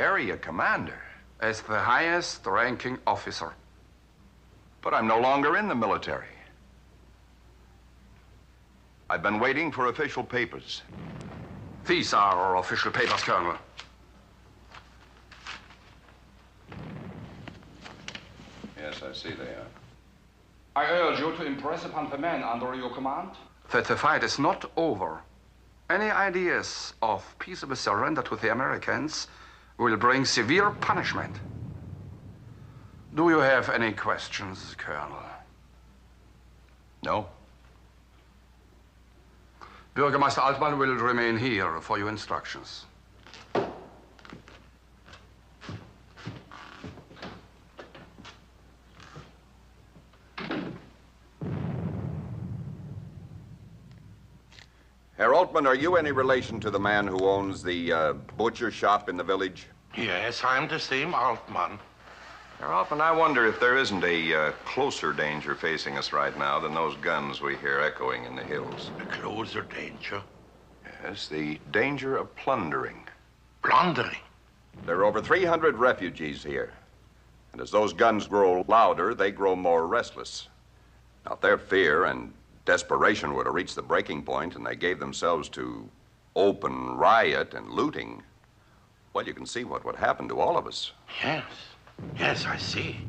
Area commander? As the highest ranking officer. But I'm no longer in the military. I've been waiting for official papers. These are our official papers, Colonel. Yes, I see they are. I urge you to impress upon the men under your command that the fight is not over. Any ideas of peaceable surrender to the Americans will bring severe punishment. Do you have any questions, Colonel? No. Bürgermeister Altmann will remain here for your instructions. Herr Altman, are you any relation to the man who owns the butcher shop in the village? Yes, I'm the same Altman. Herr Altman, I wonder if there isn't a closer danger facing us right now than those guns we hear echoing in the hills. A closer danger? Yes, the danger of plundering. Plundering? There are over 300 refugees here. And as those guns grow louder, they grow more restless. Now, if their fear and desperation were to reach the breaking point and they gave themselves to open riot and looting, well, you can see what would happen to all of us. Yes. Yes, I see.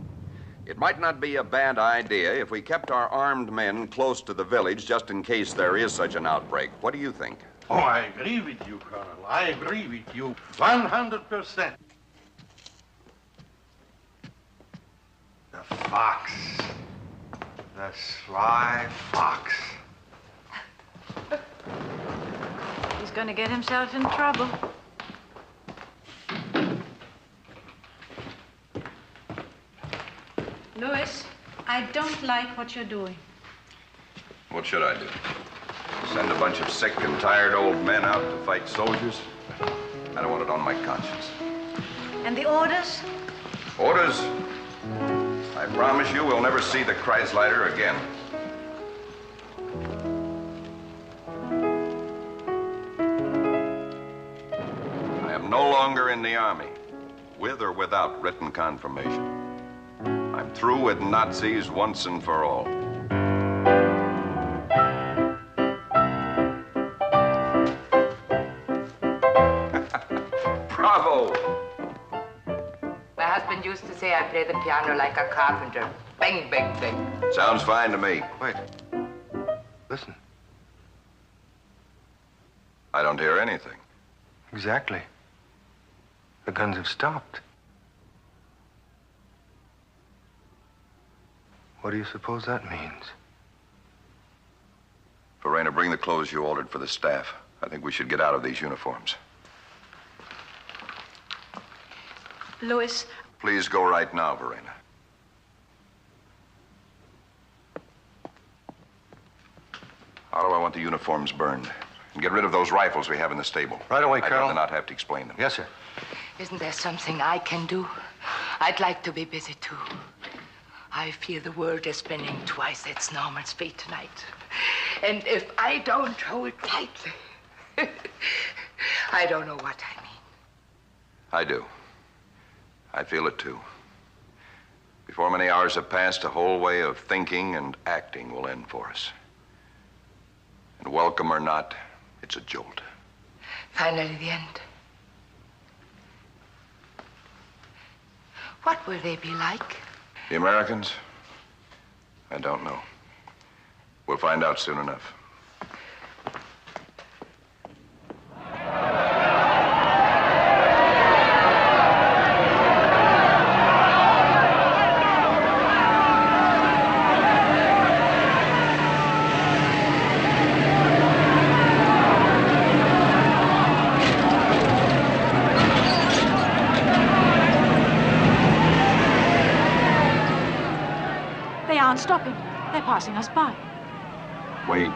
It might not be a bad idea if we kept our armed men close to the village just in case there is such an outbreak. What do you think? Oh, I agree with you, Colonel. I agree with you 100%. The fox. The sly fox. He's going to get himself in trouble. Louis, I don't like what you're doing. What should I do? Send a bunch of sick and tired old men out to fight soldiers? I don't want it on my conscience. And the orders? Orders? I promise you we'll never see the Kreisleiter again. I am no longer in the army, with or without written confirmation. I'm through with Nazis once and for all. Bravo! My husband used to say I play the piano like a carpenter. Bang, bang, bang. Sounds fine to me. Wait. Listen. I don't hear anything. Exactly. The guns have stopped. What do you suppose that means? Verena, bring the clothes you ordered for the staff. I think we should get out of these uniforms. Louis. Please go right now, Verena. How do I want the uniforms burned? And get rid of those rifles we have in the stable. Right away, Colonel. I'd rather not have to explain them. Yes, sir. Isn't there something I can do? I'd like to be busy, too. I feel the world is spinning twice its normal speed tonight. And if I don't hold tightly, I don't know what I mean. I do. I feel it, too. Before many hours have passed, a whole way of thinking and acting will end for us. And welcome or not, it's a jolt. Finally, the end. What will they be like? The Americans? I don't know. We'll find out soon enough. They aren't stopping. They're passing us by. Wait.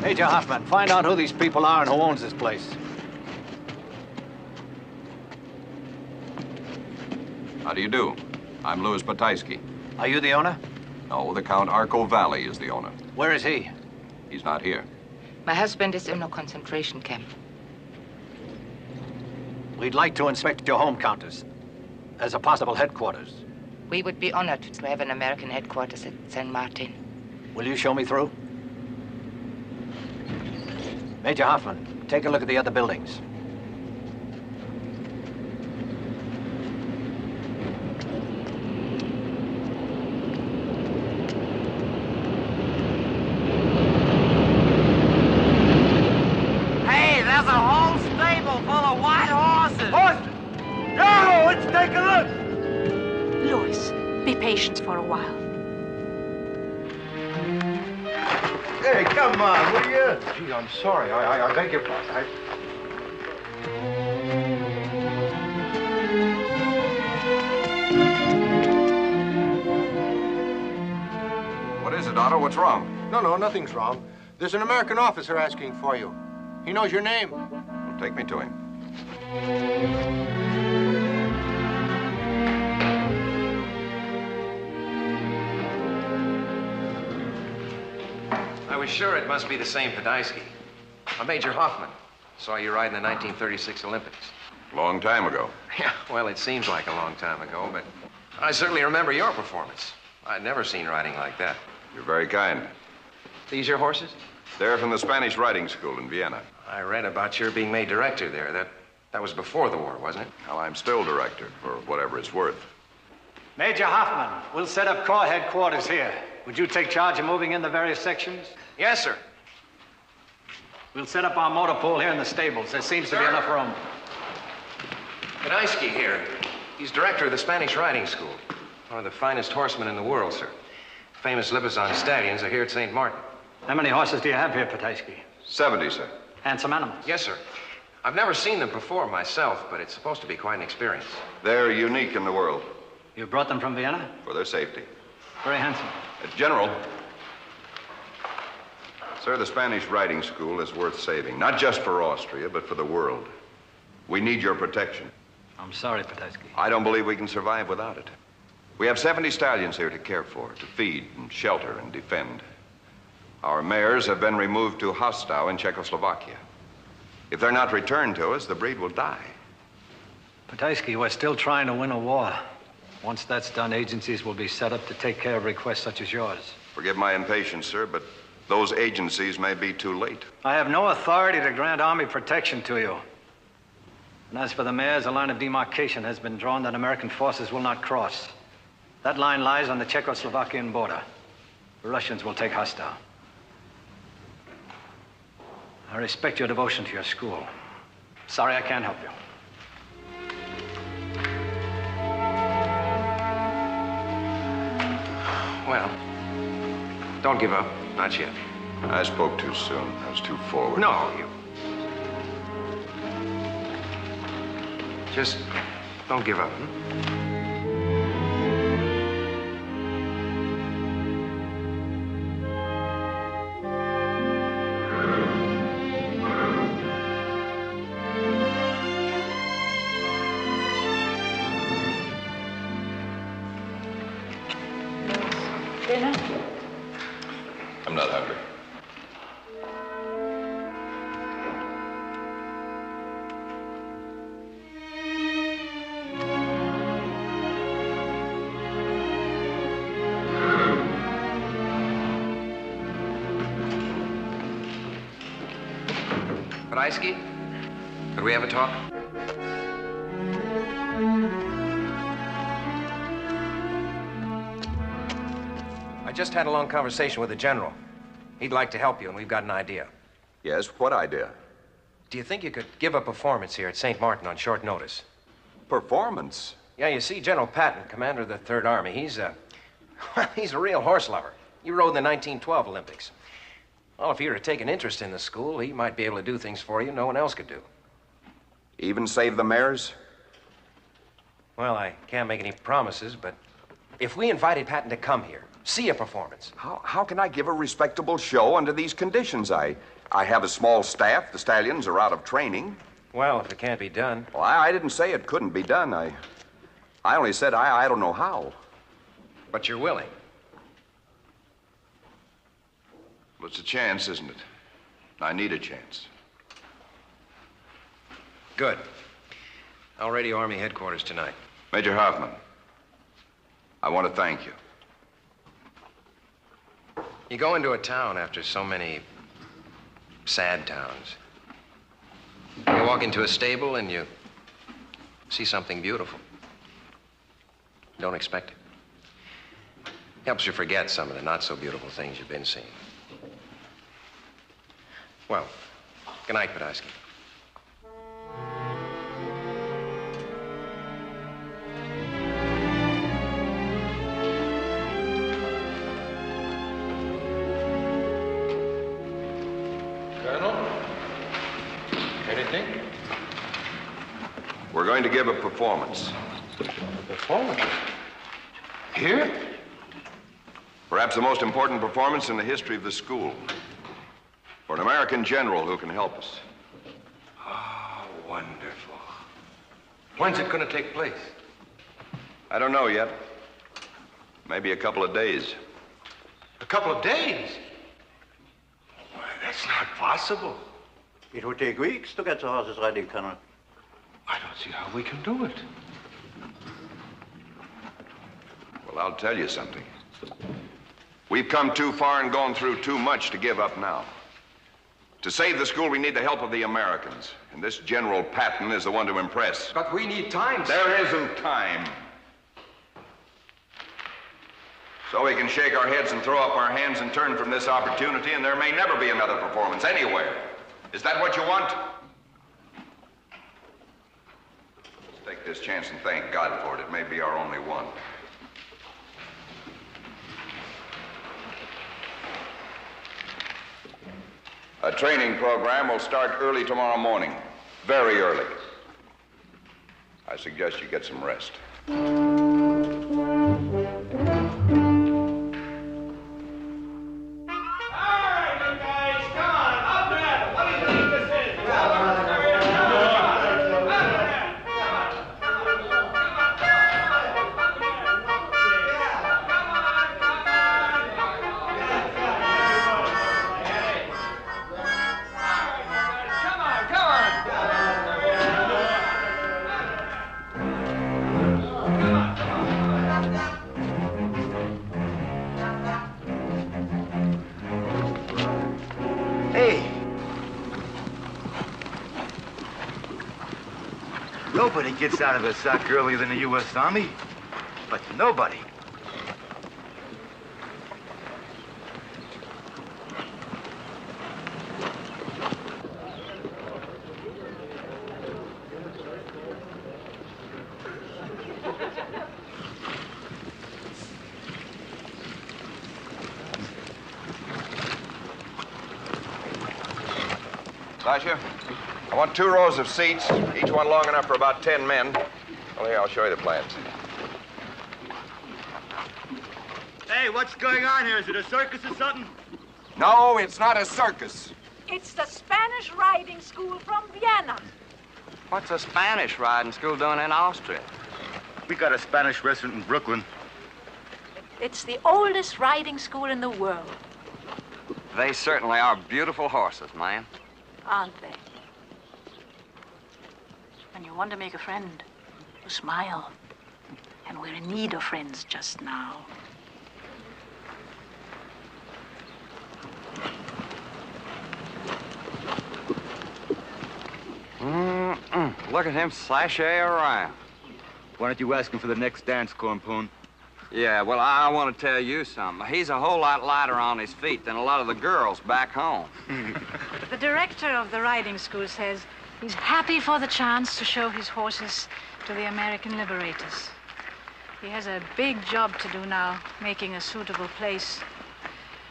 Major Hoffman, find out who these people are and who owns this place. How do you do? I'm Louis Bataisky. Are you the owner? No, the Count Arco Valley is the owner. Where is he? He's not here. My husband is in a concentration camp. We'd like to inspect your home, Countess, as a possible headquarters. We would be honored to have an American headquarters at San Martin. Will you show me through? Major Hoffman, take a look at the other buildings. Hey, there's a whole stable full of white horses. Horses? No, let's take a look. Louis, be patient for a while. Hey, come on, will you? Gee, I'm sorry. I beg your pardon. What is it, Otto? What's wrong? No, nothing's wrong. There's an American officer asking for you. He knows your name. Well, take me to him. I was sure it must be the same Podolsky. I'm Major Hoffman. Saw you ride in the 1936 Olympics. Long time ago. Yeah, well, it seems like a long time ago, but I certainly remember your performance. I'd never seen riding like that. You're very kind. These your horses? They're from the Spanish riding school in Vienna. I read about your being made director there. That was before the war, wasn't it? Well, I'm still director, for whatever it's worth. Major Hoffman, we'll set up Corps headquarters here. Would you take charge of moving in the various sections? Yes, sir. We'll set up our motor pool here in the stables. There seems to be enough room. Podolsky here. He's director of the Spanish riding school. One of the finest horsemen in the world, sir. Famous White Stallions are here at St. Martin. How many horses do you have here, Podolsky? 70, sir. Handsome animals? Yes, sir. I've never seen them perform myself, but it's supposed to be quite an experience. They're unique in the world. You brought them from Vienna? For their safety. Very handsome. General. Sir, the Spanish riding school is worth saving. Not just for Austria, but for the world. We need your protection. I'm sorry, Podolsky. I don't believe we can survive without it. We have 70 stallions here to care for, to feed and shelter and defend. Our mares have been removed to Hostau in Czechoslovakia. If they're not returned to us, the breed will die. Podolsky, we're still trying to win a war. Once that's done, agencies will be set up to take care of requests such as yours. Forgive my impatience, sir, but those agencies may be too late. I have no authority to grant Army protection to you. And as for the mares, a line of demarcation has been drawn that American forces will not cross. That line lies on the Czechoslovakian border. The Russians will take Hostau. I respect your devotion to your school. Sorry I can't help you. Well, don't give up. Not yet. I spoke too soon. I was too forward. No, you... Just don't give up, Dinner? I'm not hungry. Podolsky, could we have a talk? I just had a long conversation with the general. He'd like to help you, and we've got an idea. Yes, what idea? Do you think you could give a performance here at St. Martin on short notice? Performance? Yeah, you see, General Patton, commander of the Third Army, he's a real horse lover. He rode in the 1912 Olympics. Well, if you were to take an interest in the school, he might be able to do things for you no one else could do. Even save the mares? Well, I can't make any promises, but if we invited Patton to come here, see a performance. How can I give a respectable show under these conditions? I have a small staff. The stallions are out of training. Well, if it can't be done. Well, I didn't say it couldn't be done. I only said I don't know how. But you're willing. Well, it's a chance, isn't it? I need a chance. Good. I'll radio Army headquarters tonight. Major Hoffman, I want to thank you. You go into a town after so many sad towns. You walk into a stable and you see something beautiful. Don't expect it. Helps you forget some of the not-so-beautiful things you've been seeing. Well, good night, Podolsky. Colonel? Anything? We're going to give a performance. A performance? Here? Perhaps the most important performance in the history of the school. For an American general who can help us. Oh, wonderful. When's it going to take place? I don't know yet. Maybe a couple of days. A couple of days? Why, that's not possible. It would take weeks to get the horses ready, Colonel. I don't see how we can do it. Well, I'll tell you something. We've come too far and gone through too much to give up now. To save the school, we need the help of the Americans. And this General Patton is the one to impress. But we need time. There isn't time. So we can shake our heads and throw up our hands and turn from this opportunity, and there may never be another performance anywhere. Is that what you want? Let's take this chance and thank God for it. It may be our only one. A training program will start early tomorrow morning. Very early. I suggest you get some rest. Nobody gets out of a sack earlier than the U.S. Army, but nobody. Sasha, I want 2 rows of seats, each one long enough for about 10 men. Well, here, I'll show you the plans. Hey, what's going on here? Is it a circus or something? No, it's not a circus. It's the Spanish riding school from Vienna. What's a Spanish riding school doing in Austria? We got a Spanish restaurant in Brooklyn. It's the oldest riding school in the world, They certainly are beautiful horses, man. aren't they? When you want to make a friend, you smile. And we're in need of friends just now. Look at him sashay around. Why don't you ask him for the next dance, Cornpone? Yeah, well, I want to tell you something. He's a whole lot lighter on his feet than a lot of the girls back home. The director of the riding school says he's happy for the chance to show his horses to the American liberators. He has a big job to do now, making a suitable place.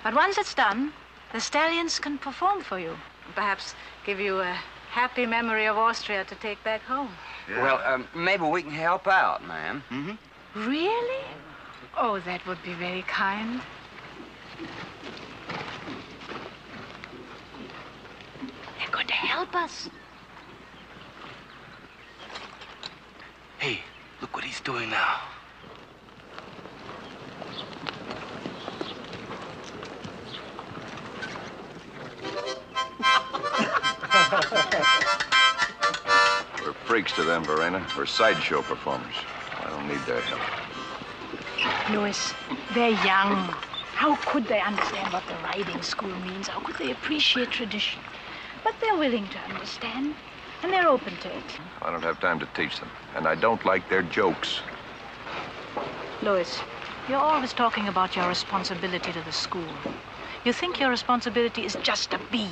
But once it's done, the stallions can perform for you. Perhaps give you a happy memory of Austria to take back home. Yeah. Well, maybe we can help out, ma'am. Mm-hmm. Really? Oh, that would be very kind. They're going to help us. Hey, look what he's doing now. We're freaks to them, Verena. We're sideshow performers. I don't need their help. Louis, they're young. How could they understand what the riding school means? How could they appreciate tradition? But they're willing to understand, and they're open to it. I don't have time to teach them, and I don't like their jokes. Louis, you're always talking about your responsibility to the school. You think your responsibility is just to be.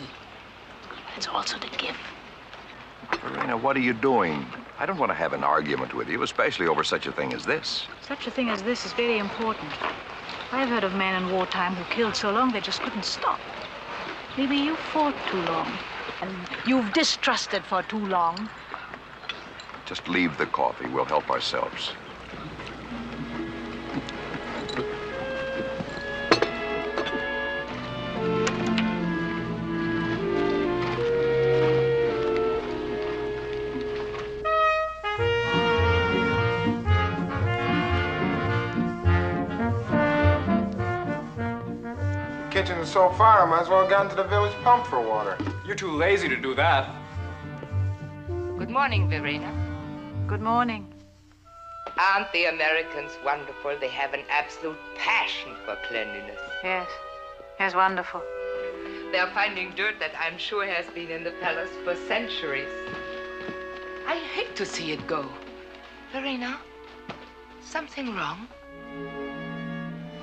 It's also to give. Verena, what are you doing? I don't want to have an argument with you, especially over such a thing as this. Such a thing as this is very important. I've heard of men in wartime who killed so long they just couldn't stop. Maybe you fought too long, and you've distrusted for too long. Just leave the coffee. We'll help ourselves. questions so far, I might as well have gone to the village pump for water. You're too lazy to do that. Good morning, Verena. Good morning. Aren't the Americans wonderful? They have an absolute passion for cleanliness. Yes. Yes, wonderful. They are finding dirt that I'm sure has been in the palace for centuries. I hate to see it go. Verena, something wrong?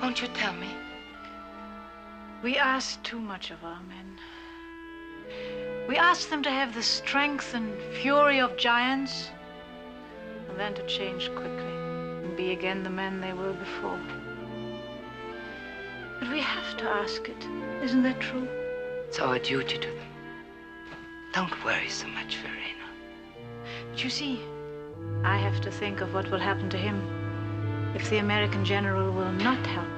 Won't you tell me? We ask too much of our men. We ask them to have the strength and fury of giants, and then to change quickly and be again the men they were before. But we have to ask it. Isn't that true? It's our duty to them. Don't worry so much, Verena. But you see, I have to think of what will happen to him if the American general will not help him.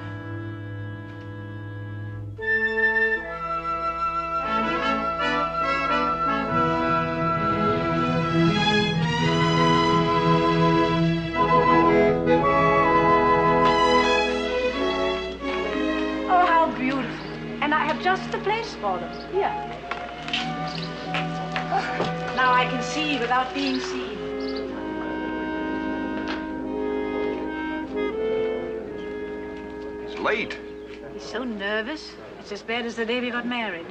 Oh, how beautiful. And I have just the place for them. Here. Now I can see without being seen. It's late. He's so nervous. It's as bad as the day we got married.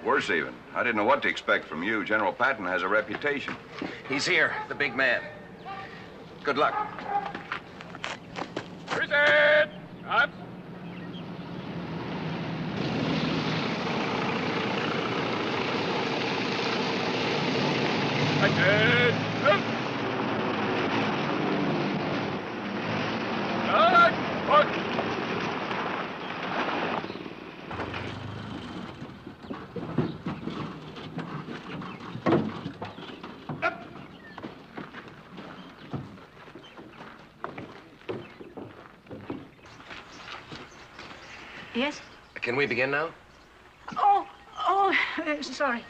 Worse even. I didn't know what to expect from you. General Patton has a reputation. He's here, the big man. Good luck. Present! Up! Again! Up! Up! Yes? Can we begin now? Oh, sorry.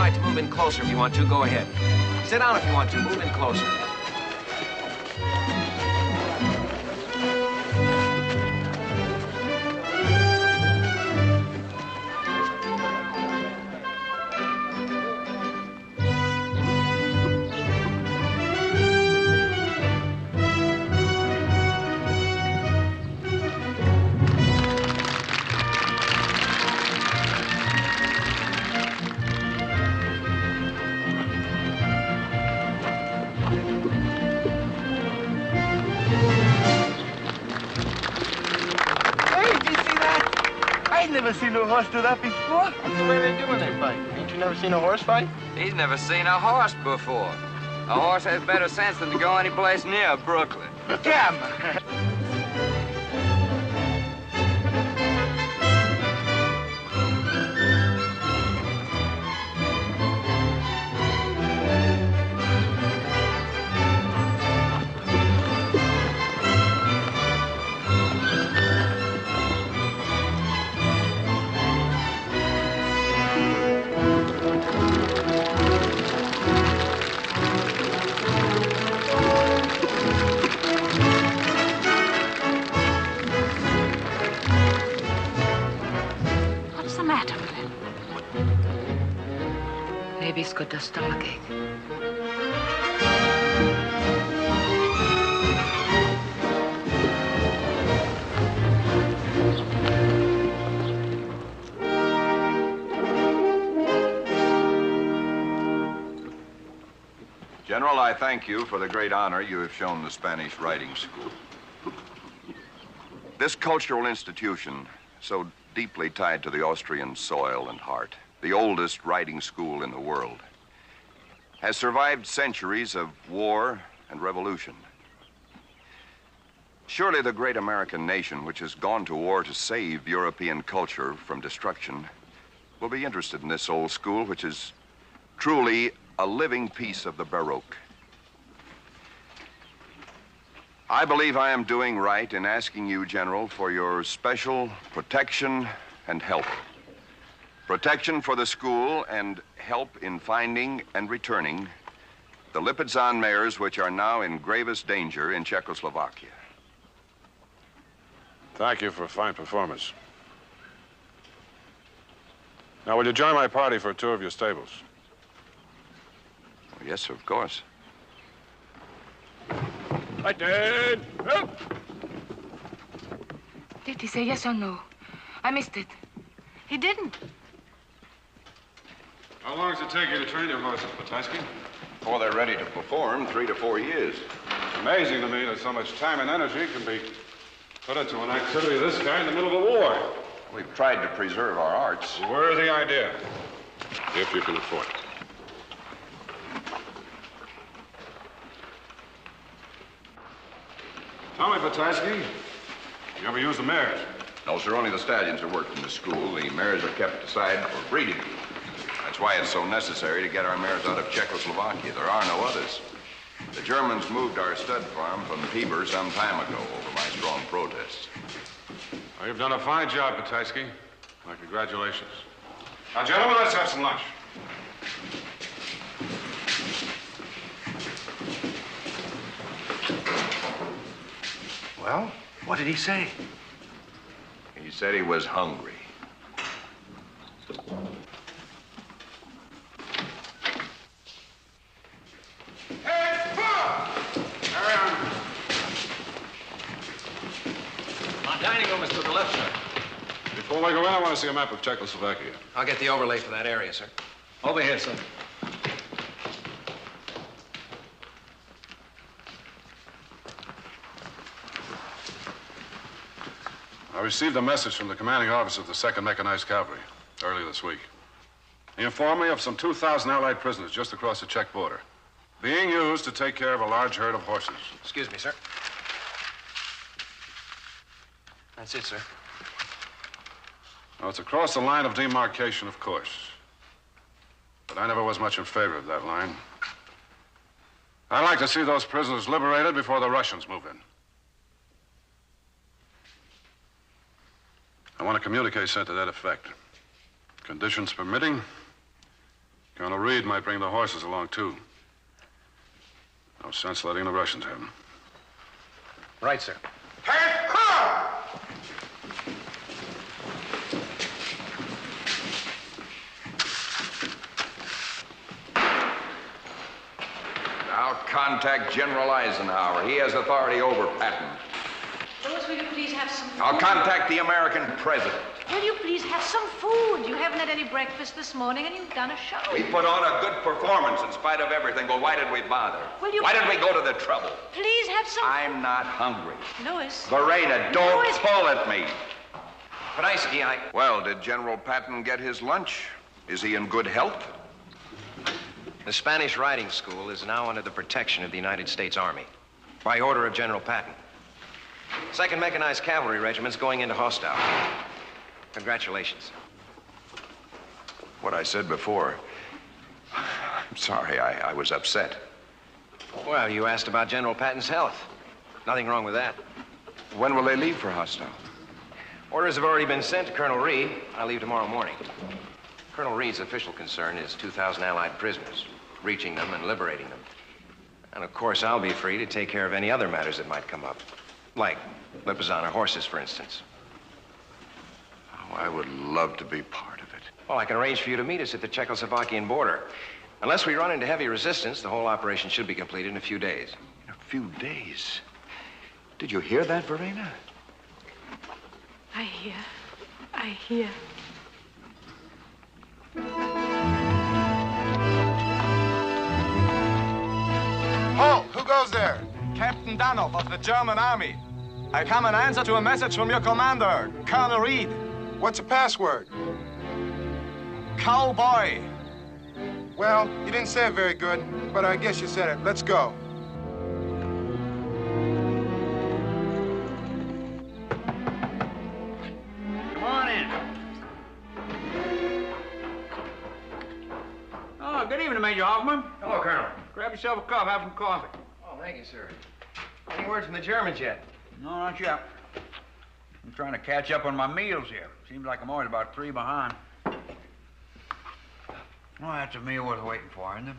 right to move in closer if you want to. Go ahead. Sit down if you want to. Move in closer. Never seen no horse do that before. That's the way they do when they fight. Ain't you never seen a horse fight? He's never seen a horse before. A horse has better sense than to go any place near Brooklyn. Damn! Maybe he's got a stomachache. General, I thank you for the great honor you have shown the Spanish Riding School. This cultural institution, so deeply tied to the Austrian soil and heart, the oldest riding school in the world, has survived centuries of war and revolution. Surely the great American nation, which has gone to war to save European culture from destruction, will be interested in this old school, which is truly a living piece of the Baroque. I believe I am doing right in asking you, General, for your special protection and help. Protection for the school and help in finding and returning the Lipizan mares which are now in gravest danger in Czechoslovakia. Thank you for a fine performance. Now, will you join my party for a tour of your stables? Oh, yes, of course. I did. Did he say yes or no? I missed it. He didn't. How long does it take you to train your horses, Pataski? Before they're ready to perform, 3 to 4 years. It's amazing to me that so much time and energy can be put into an activity of this kind in the middle of a war. We've tried to preserve our arts. A worthy idea, if you can afford it. Tell me, Pataski, you ever use the mares? No, sir, only the stallions are worked in the school. The mares are kept aside for breeding. That's why it's so necessary to get our mares out of Czechoslovakia. There are no others. The Germans moved our stud farm from Piber some time ago over my strong protests. Well, you've done a fine job, Pataski. My congratulations. Now, gentlemen, let's have some lunch. Well, what did he say? He said he was hungry. Our dining room is to the left, sir. Before we go in, I want to see a map of Czechoslovakia. I'll get the overlay for that area, sir. Over here, sir. I received a message from the commanding officer of the 2nd Mechanized Cavalry earlier this week. He informed me of some 2,000 Allied prisoners just across the Czech border, being used to take care of a large herd of horses. Excuse me, sir. That's it, sir. Now, it's across the line of demarcation, of course. But I never was much in favor of that line. I'd like to see those prisoners liberated before the Russians move in. I want a communique sent to that effect. Conditions permitting, Colonel Reed might bring the horses along, too. No sense letting the Russians have them. Right, sir. Now contact General Eisenhower. He has authority over Patton. Louis, will you please have some food? I'll contact the American president. Will you please have some food? You haven't had any breakfast this morning, and you've done a show. We put on a good performance in spite of everything, but why did we bother? Will you... Why did we go to the trouble? Please have some... I'm not hungry. Louis. Verena, don't Louis. pull at me. Podolsky, Well, did General Patton get his lunch? Is he in good health? The Spanish riding school is now under the protection of the United States Army, by order of General Patton. 2nd Mechanized Cavalry Regiment's going into hostile. Congratulations. What I said before. I'm sorry, I was upset. Well, you asked about General Patton's health. Nothing wrong with that. When will they leave for hostile? Orders have already been sent to Colonel Reed. I'll leave tomorrow morning. Colonel Reed's official concern is 2,000 Allied prisoners, reaching them and liberating them. And of course, I'll be free to take care of any other matters that might come up. Like Lipizzaner horses, for instance. Oh, I would love to be part of it. Well, I can arrange for you to meet us at the Czechoslovakian border. Unless we run into heavy resistance, the whole operation should be completed in a few days. In a few days? Did you hear that, Verena? I hear. I hear. Halt! Who goes there? Captain Danoff of the German Army. I come in answer to a message from your commander, Colonel Reed. What's the password? Cowboy. Well, you didn't say it very good, but I guess you said it. Let's go. Come on in. Oh, good evening, Major Hoffman. Hello, Colonel. Grab yourself a cup, have some coffee. Oh, thank you, sir. Any word from the Germans yet? No, not yet. I'm trying to catch up on my meals here. Seems like I'm always about 3 behind. Well, that's a meal worth waiting for, isn't it?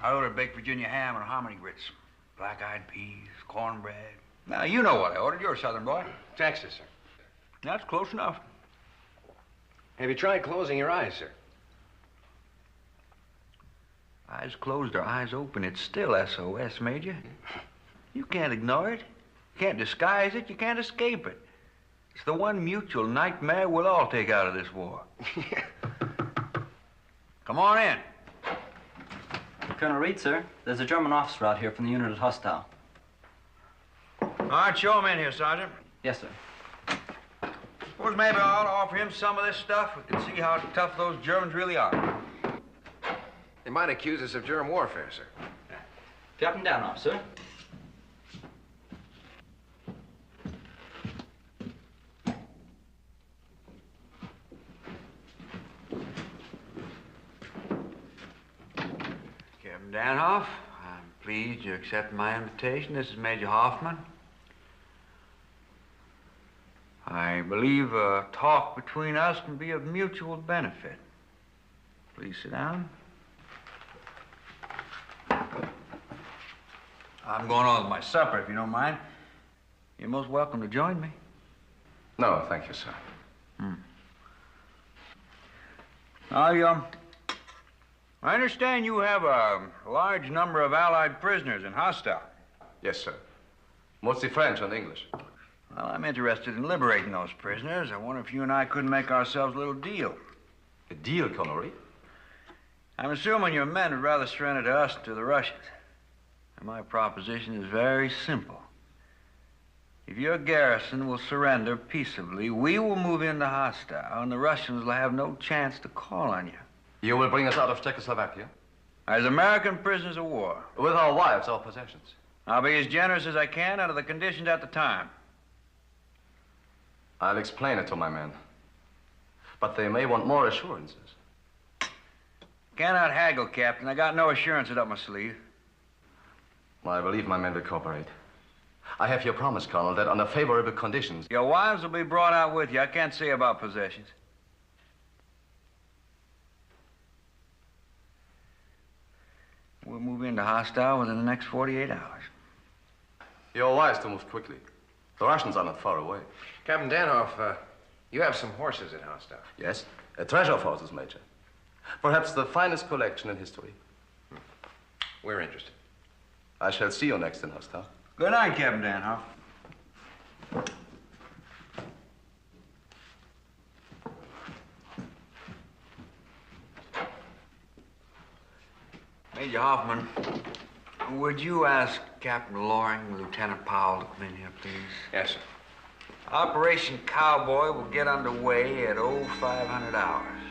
I ordered baked Virginia ham and hominy grits, black-eyed peas, cornbread. Now, you know what I ordered. You're a Southern boy. Texas, sir. That's close enough. Have you tried closing your eyes, sir? Eyes closed or eyes open, it's still SOS, Major. You can't ignore it. You can't disguise it. You can't escape it. It's the one mutual nightmare we'll all take out of this war. Come on in. Colonel Reed, sir. There's a German officer out here from the unit at hostile. All right, show him in here, Sergeant. Yes, sir. Suppose maybe I ought to offer him some of this stuff. We can see how tough those Germans really are. They might accuse us of germ warfare, sir. Captain Danoff, sir. Captain Danoff, I'm pleased you accepted my invitation. This is Major Hoffman. I believe a talk between us can be of mutual benefit. Please sit down. I'm going on with my supper, if you don't mind. You're most welcome to join me. No, thank you, sir. I understand you have a large number of Allied prisoners in hostile. Yes, sir. Mostly French and English. Well, I'm interested in liberating those prisoners. I wonder if you and I couldn't make ourselves a little deal. A deal, Colonel Reed? I'm assuming your men would rather surrender to us than to the Russians. And my proposition is very simple. If your garrison will surrender peaceably, we will move into hostile, and the Russians will have no chance to call on you. You will bring us out of Czechoslovakia? As American prisoners of war. With our wives, our possessions. I'll be as generous as I can under the conditions at the time. I'll explain it to my men. But they may want more assurances. Cannot haggle, Captain. I got no assurances up my sleeve. Well, I believe my men will cooperate. I have your promise, Colonel, that under favorable conditions... Your wives will be brought out with you. I can't say about possessions. move into hostile within the next 48 hours. You're wise to move quickly. The Russians are not far away. Captain Danoff, you have some horses at hostile. Yes, a treasure of horses, Major. Perhaps the finest collection in history. We're interested. I shall see you next in hostile. Good night, Captain Danhoff. Major Hoffman, would you ask Captain Loring and Lieutenant Powell to come in here, please? Yes, sir. Operation Cowboy will get underway at 0500 hours.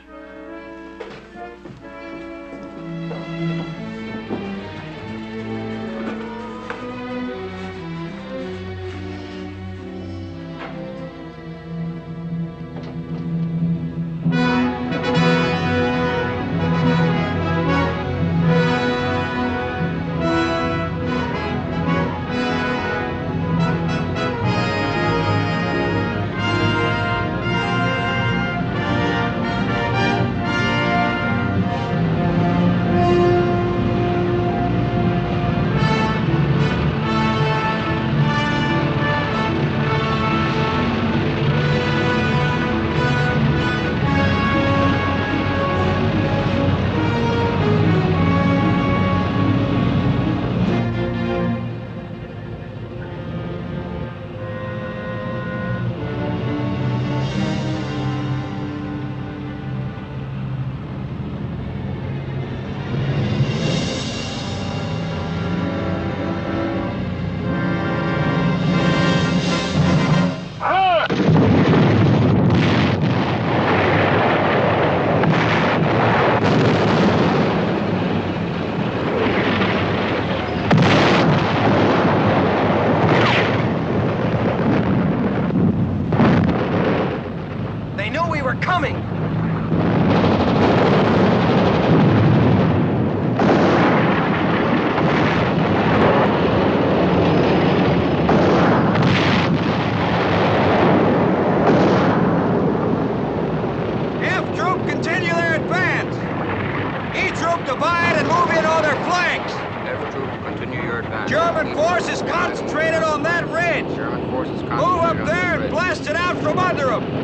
German forces concentrated on that ridge. German forces concentrated Move up on there that and ridge. blast it out from under them.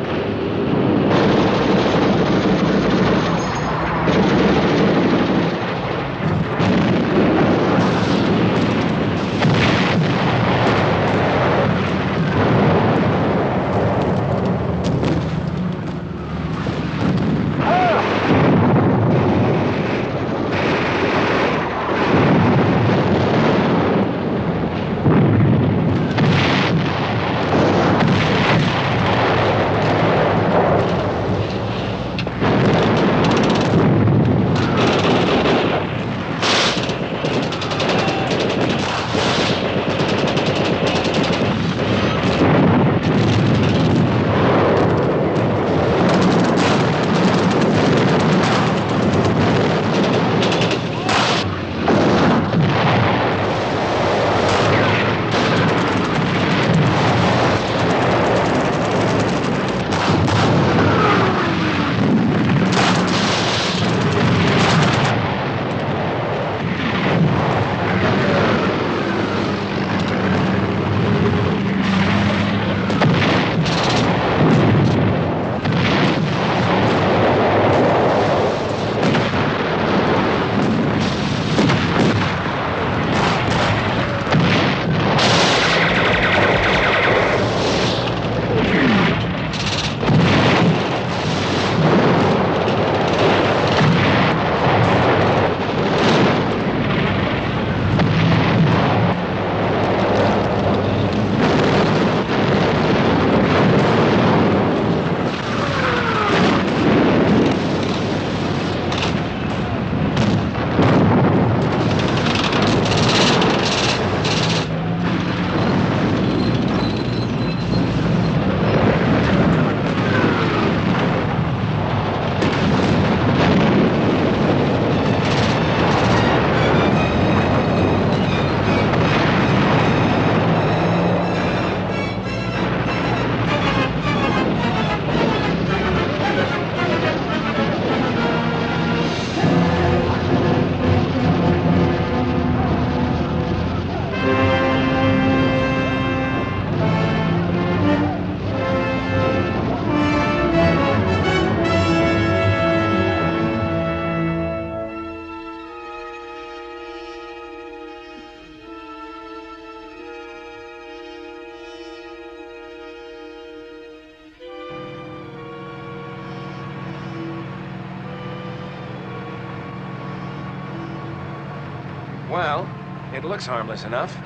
Well, it looks harmless enough.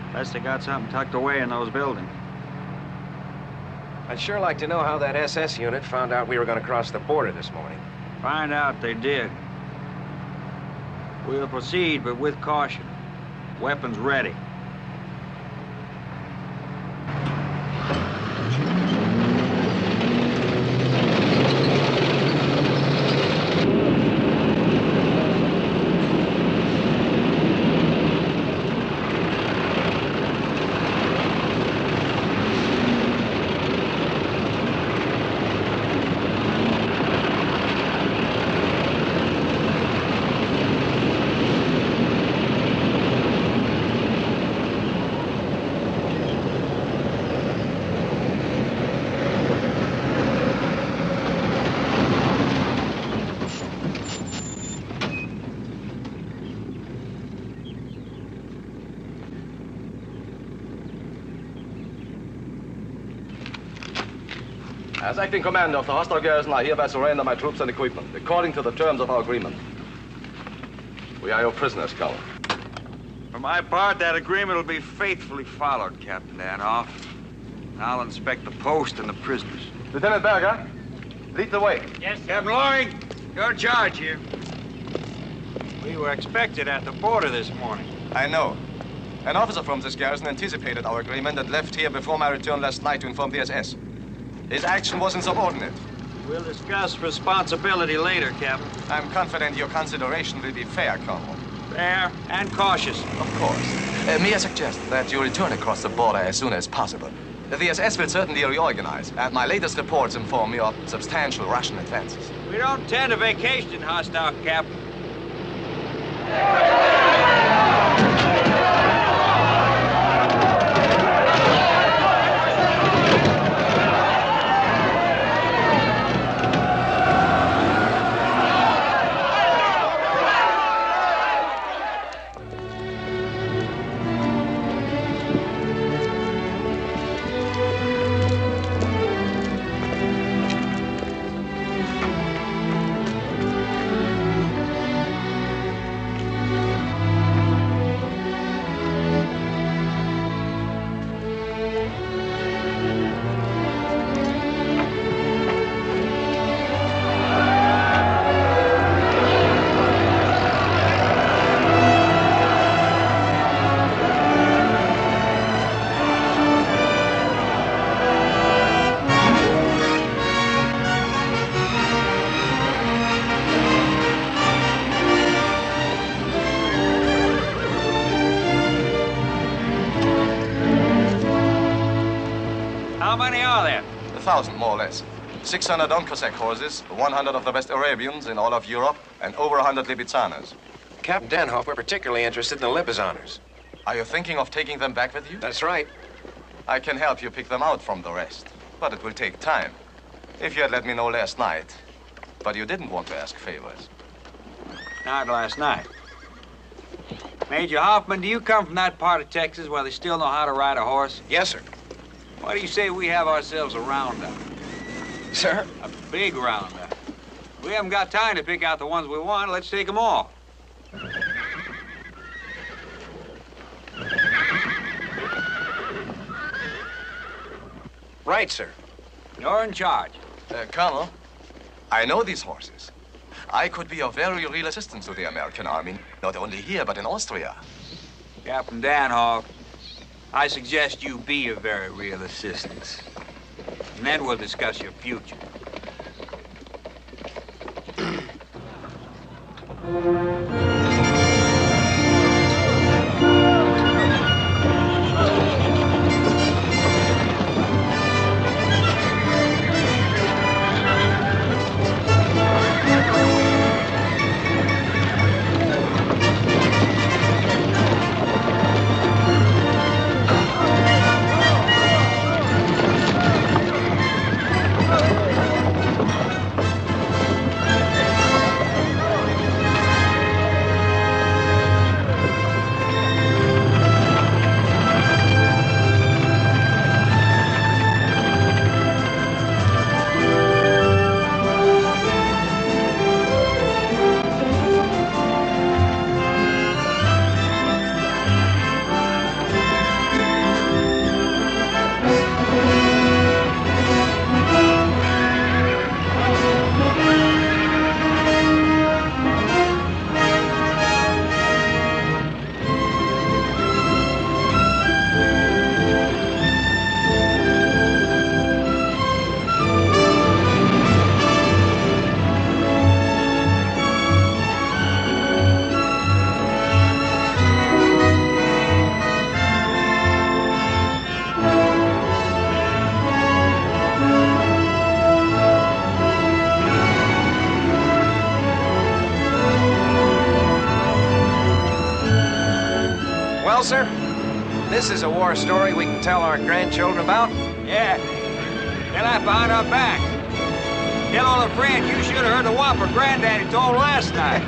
Unless they got something tucked away in those buildings. I'd sure like to know how that SS unit found out we were going to cross the border this morning. Find out they did. We'll proceed, but with caution. Weapons ready. As acting commander of the hostile garrison, I hereby surrender my troops and equipment, according to the terms of our agreement. We are your prisoners, Colonel. For my part, that agreement will be faithfully followed, Captain Danhoff. I'll inspect the post and the prisoners. Lieutenant Berger, lead the way. Yes, Captain Loring, you're in charge here. We were expected at the border this morning. I know. An officer from this garrison anticipated our agreement and left here before my return last night to inform the SS. His action was insubordinate. We'll discuss responsibility later, Captain. I'm confident your consideration will be fair, Colonel. Fair and cautious. Of course. May I suggest that you return across the border as soon as possible? The SS will certainly reorganize, and my latest reports inform me of substantial Russian advances. We don't tend to vacation, hostile Captain. How many are there? 1,000, more or less. 600 Cossack horses, 100 of the best Arabians in all of Europe, and over 100 Lipizzanas. Captain Danhoff, we're particularly interested in the Lipizzanas. Are you thinking of taking them back with you? That's right. I can help you pick them out from the rest, but it will take time. If you had let me know last night, but you didn't want to ask favors. Not last night. Major Hoffman, do you come from that part of Texas where they still know how to ride a horse? Yes, sir. Why do you say we have ourselves a roundup? Sir? A big roundup. We haven't got time to pick out the ones we want. Let's take them all. Right, sir. You're in charge. Colonel, I know these horses. I could be of very real assistance to the American army, not only here, but in Austria. Captain Danhoff, I suggest you be a very real assistance. And then we'll discuss your future. This is a war story we can tell our grandchildren about? Yeah. They're not behind our backs. Tell all the friends you should have heard the whopper Granddaddy told last night.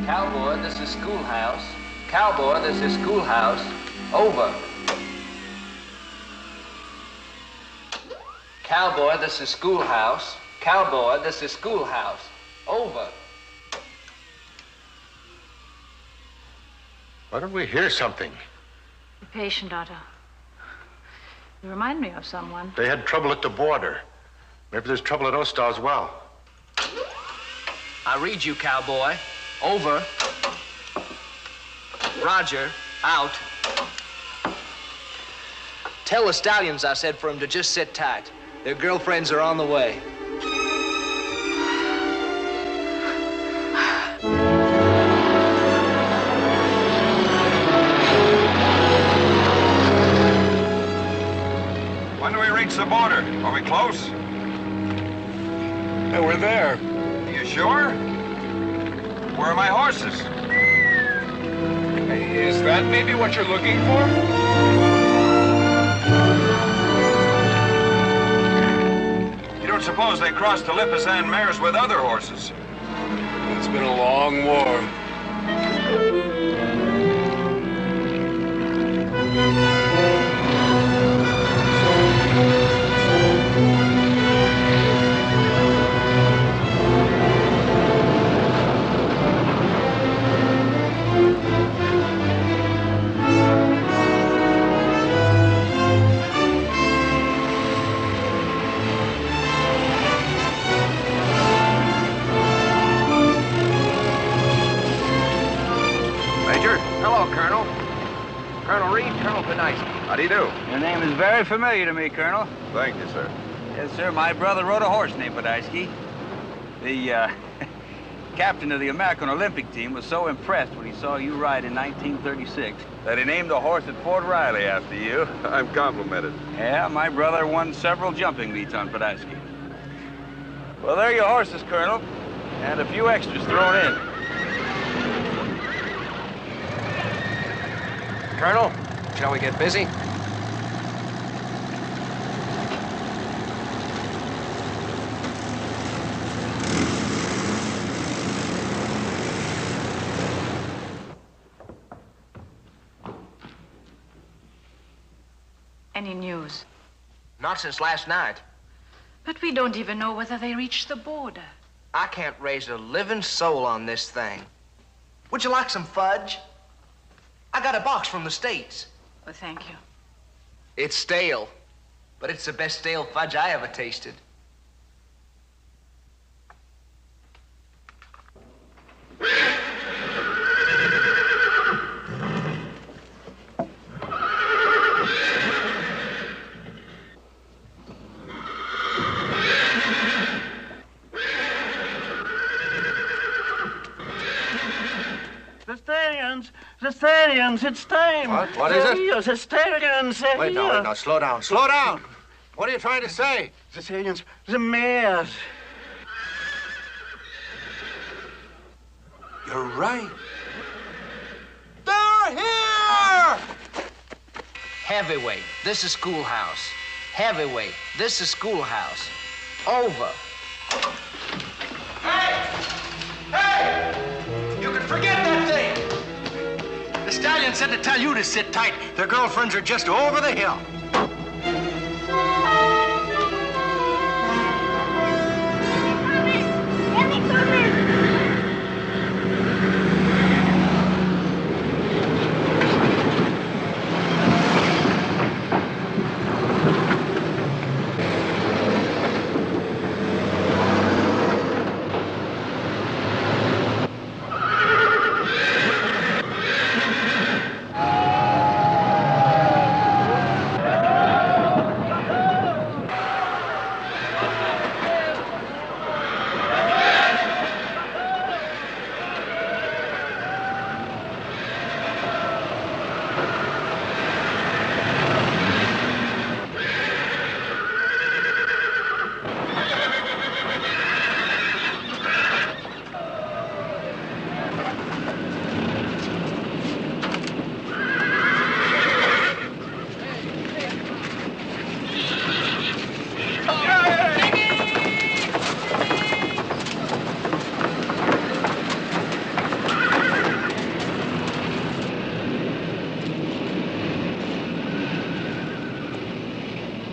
Cowboy, this is schoolhouse. Cowboy, this is schoolhouse. Over. Cowboy, this is schoolhouse. Cowboy, this is schoolhouse. Over. Why don't we hear something? Be patient, Otto. You remind me of someone. They had trouble at the border. Maybe there's trouble at Ostar as well. I read you, cowboy. Over. Roger. Out. Tell the stallions I said for them to just sit tight. Their girlfriends are on the way. When do we reach the border? Are we close? Yeah, we're there. You sure? Where are my horses? Is that maybe what you're looking for? You don't suppose they crossed the Lipizan mares with other horses? It's been a long war. How do you do? Your name is very familiar to me, Colonel. Thank you, sir. Yes, sir. My brother rode a horse named Podolsky. The captain of the American Olympic team was so impressed when he saw you ride in 1936 that he named a horse at Fort Riley after you. I'm complimented. Yeah, my brother won several jumping meets on Podolsky. Well, there are your horses, Colonel, and a few extras thrown in. Colonel, shall we get busy? Any news? Not since last night. But we don't even know whether they reached the border. I can't raise a living soul on this thing. Would you like some fudge? I got a box from the States. Well, thank you. It's stale, but it's the best stale fudge I ever tasted. The Stallions, it's time. What is it? The Stallions. Wait now, slow down. Slow down. What are you trying to say? The Stallions, the mares. You're right. They're here! Heavyweight, this is schoolhouse. Heavyweight, this is schoolhouse. Over. Hey! You can forget that thing! The stallion said to tell you to sit tight. Their girlfriends are just over the hill.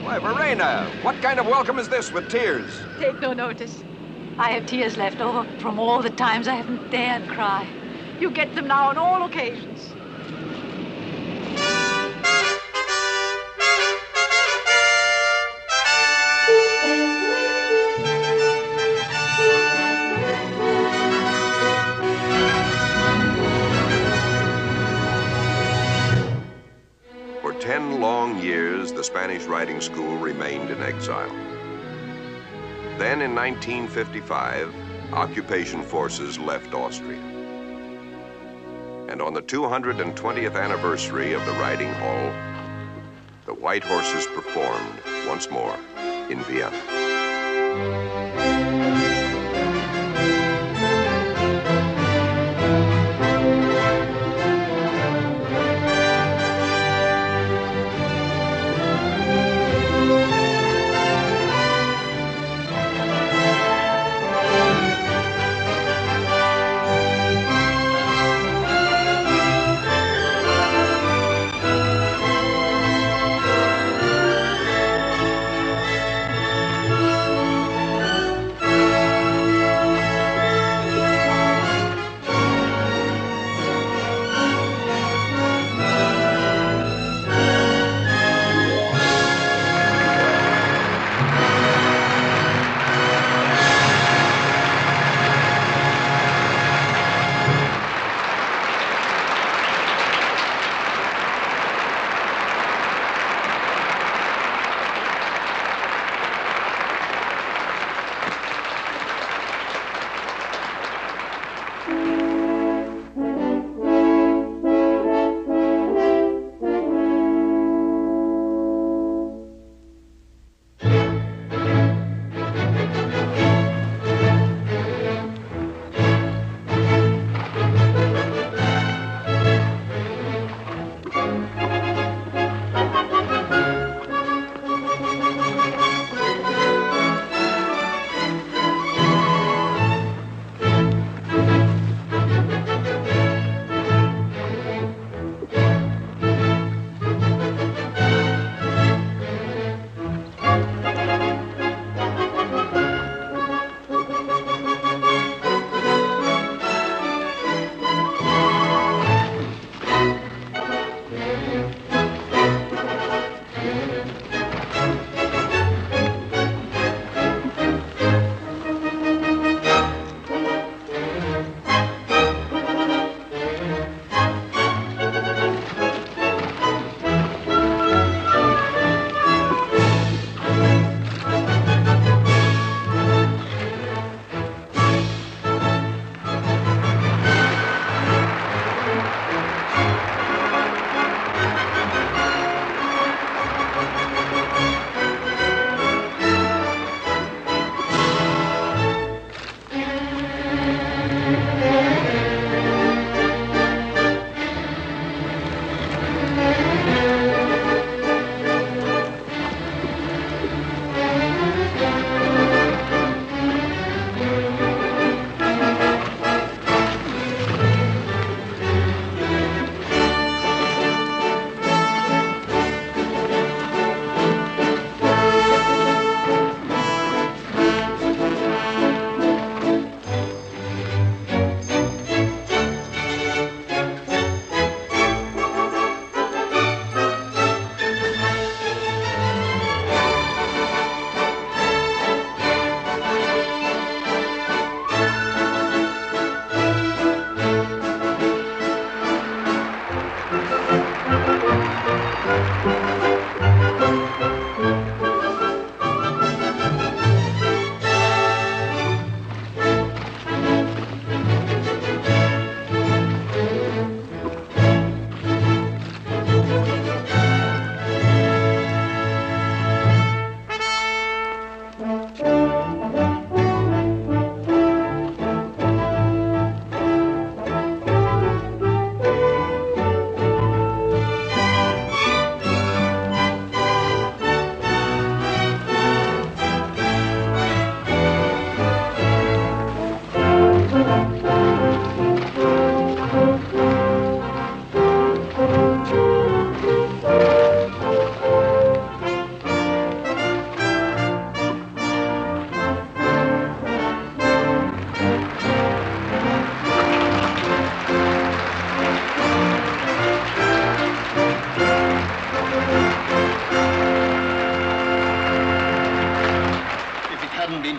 Why, Verena, what kind of welcome is this with tears? Take no notice. I have tears left over from all the times I haven't dared cry. You get them now on all occasions. For 10 long years, the Spanish riding school remained in exile. Then in 1955, occupation forces left Austria. And on the 220th anniversary of the riding hall, the White Horses performed once more in Vienna.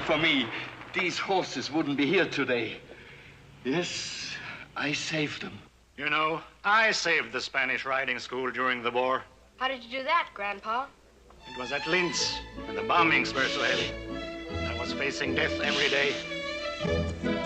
wasn't for me, these horses wouldn't be here today. Yes, I saved them. You know, I saved the Spanish riding school during the war. How did you do that, Grandpa? It was at Linz, and the bombings were so heavy. I was facing death every day.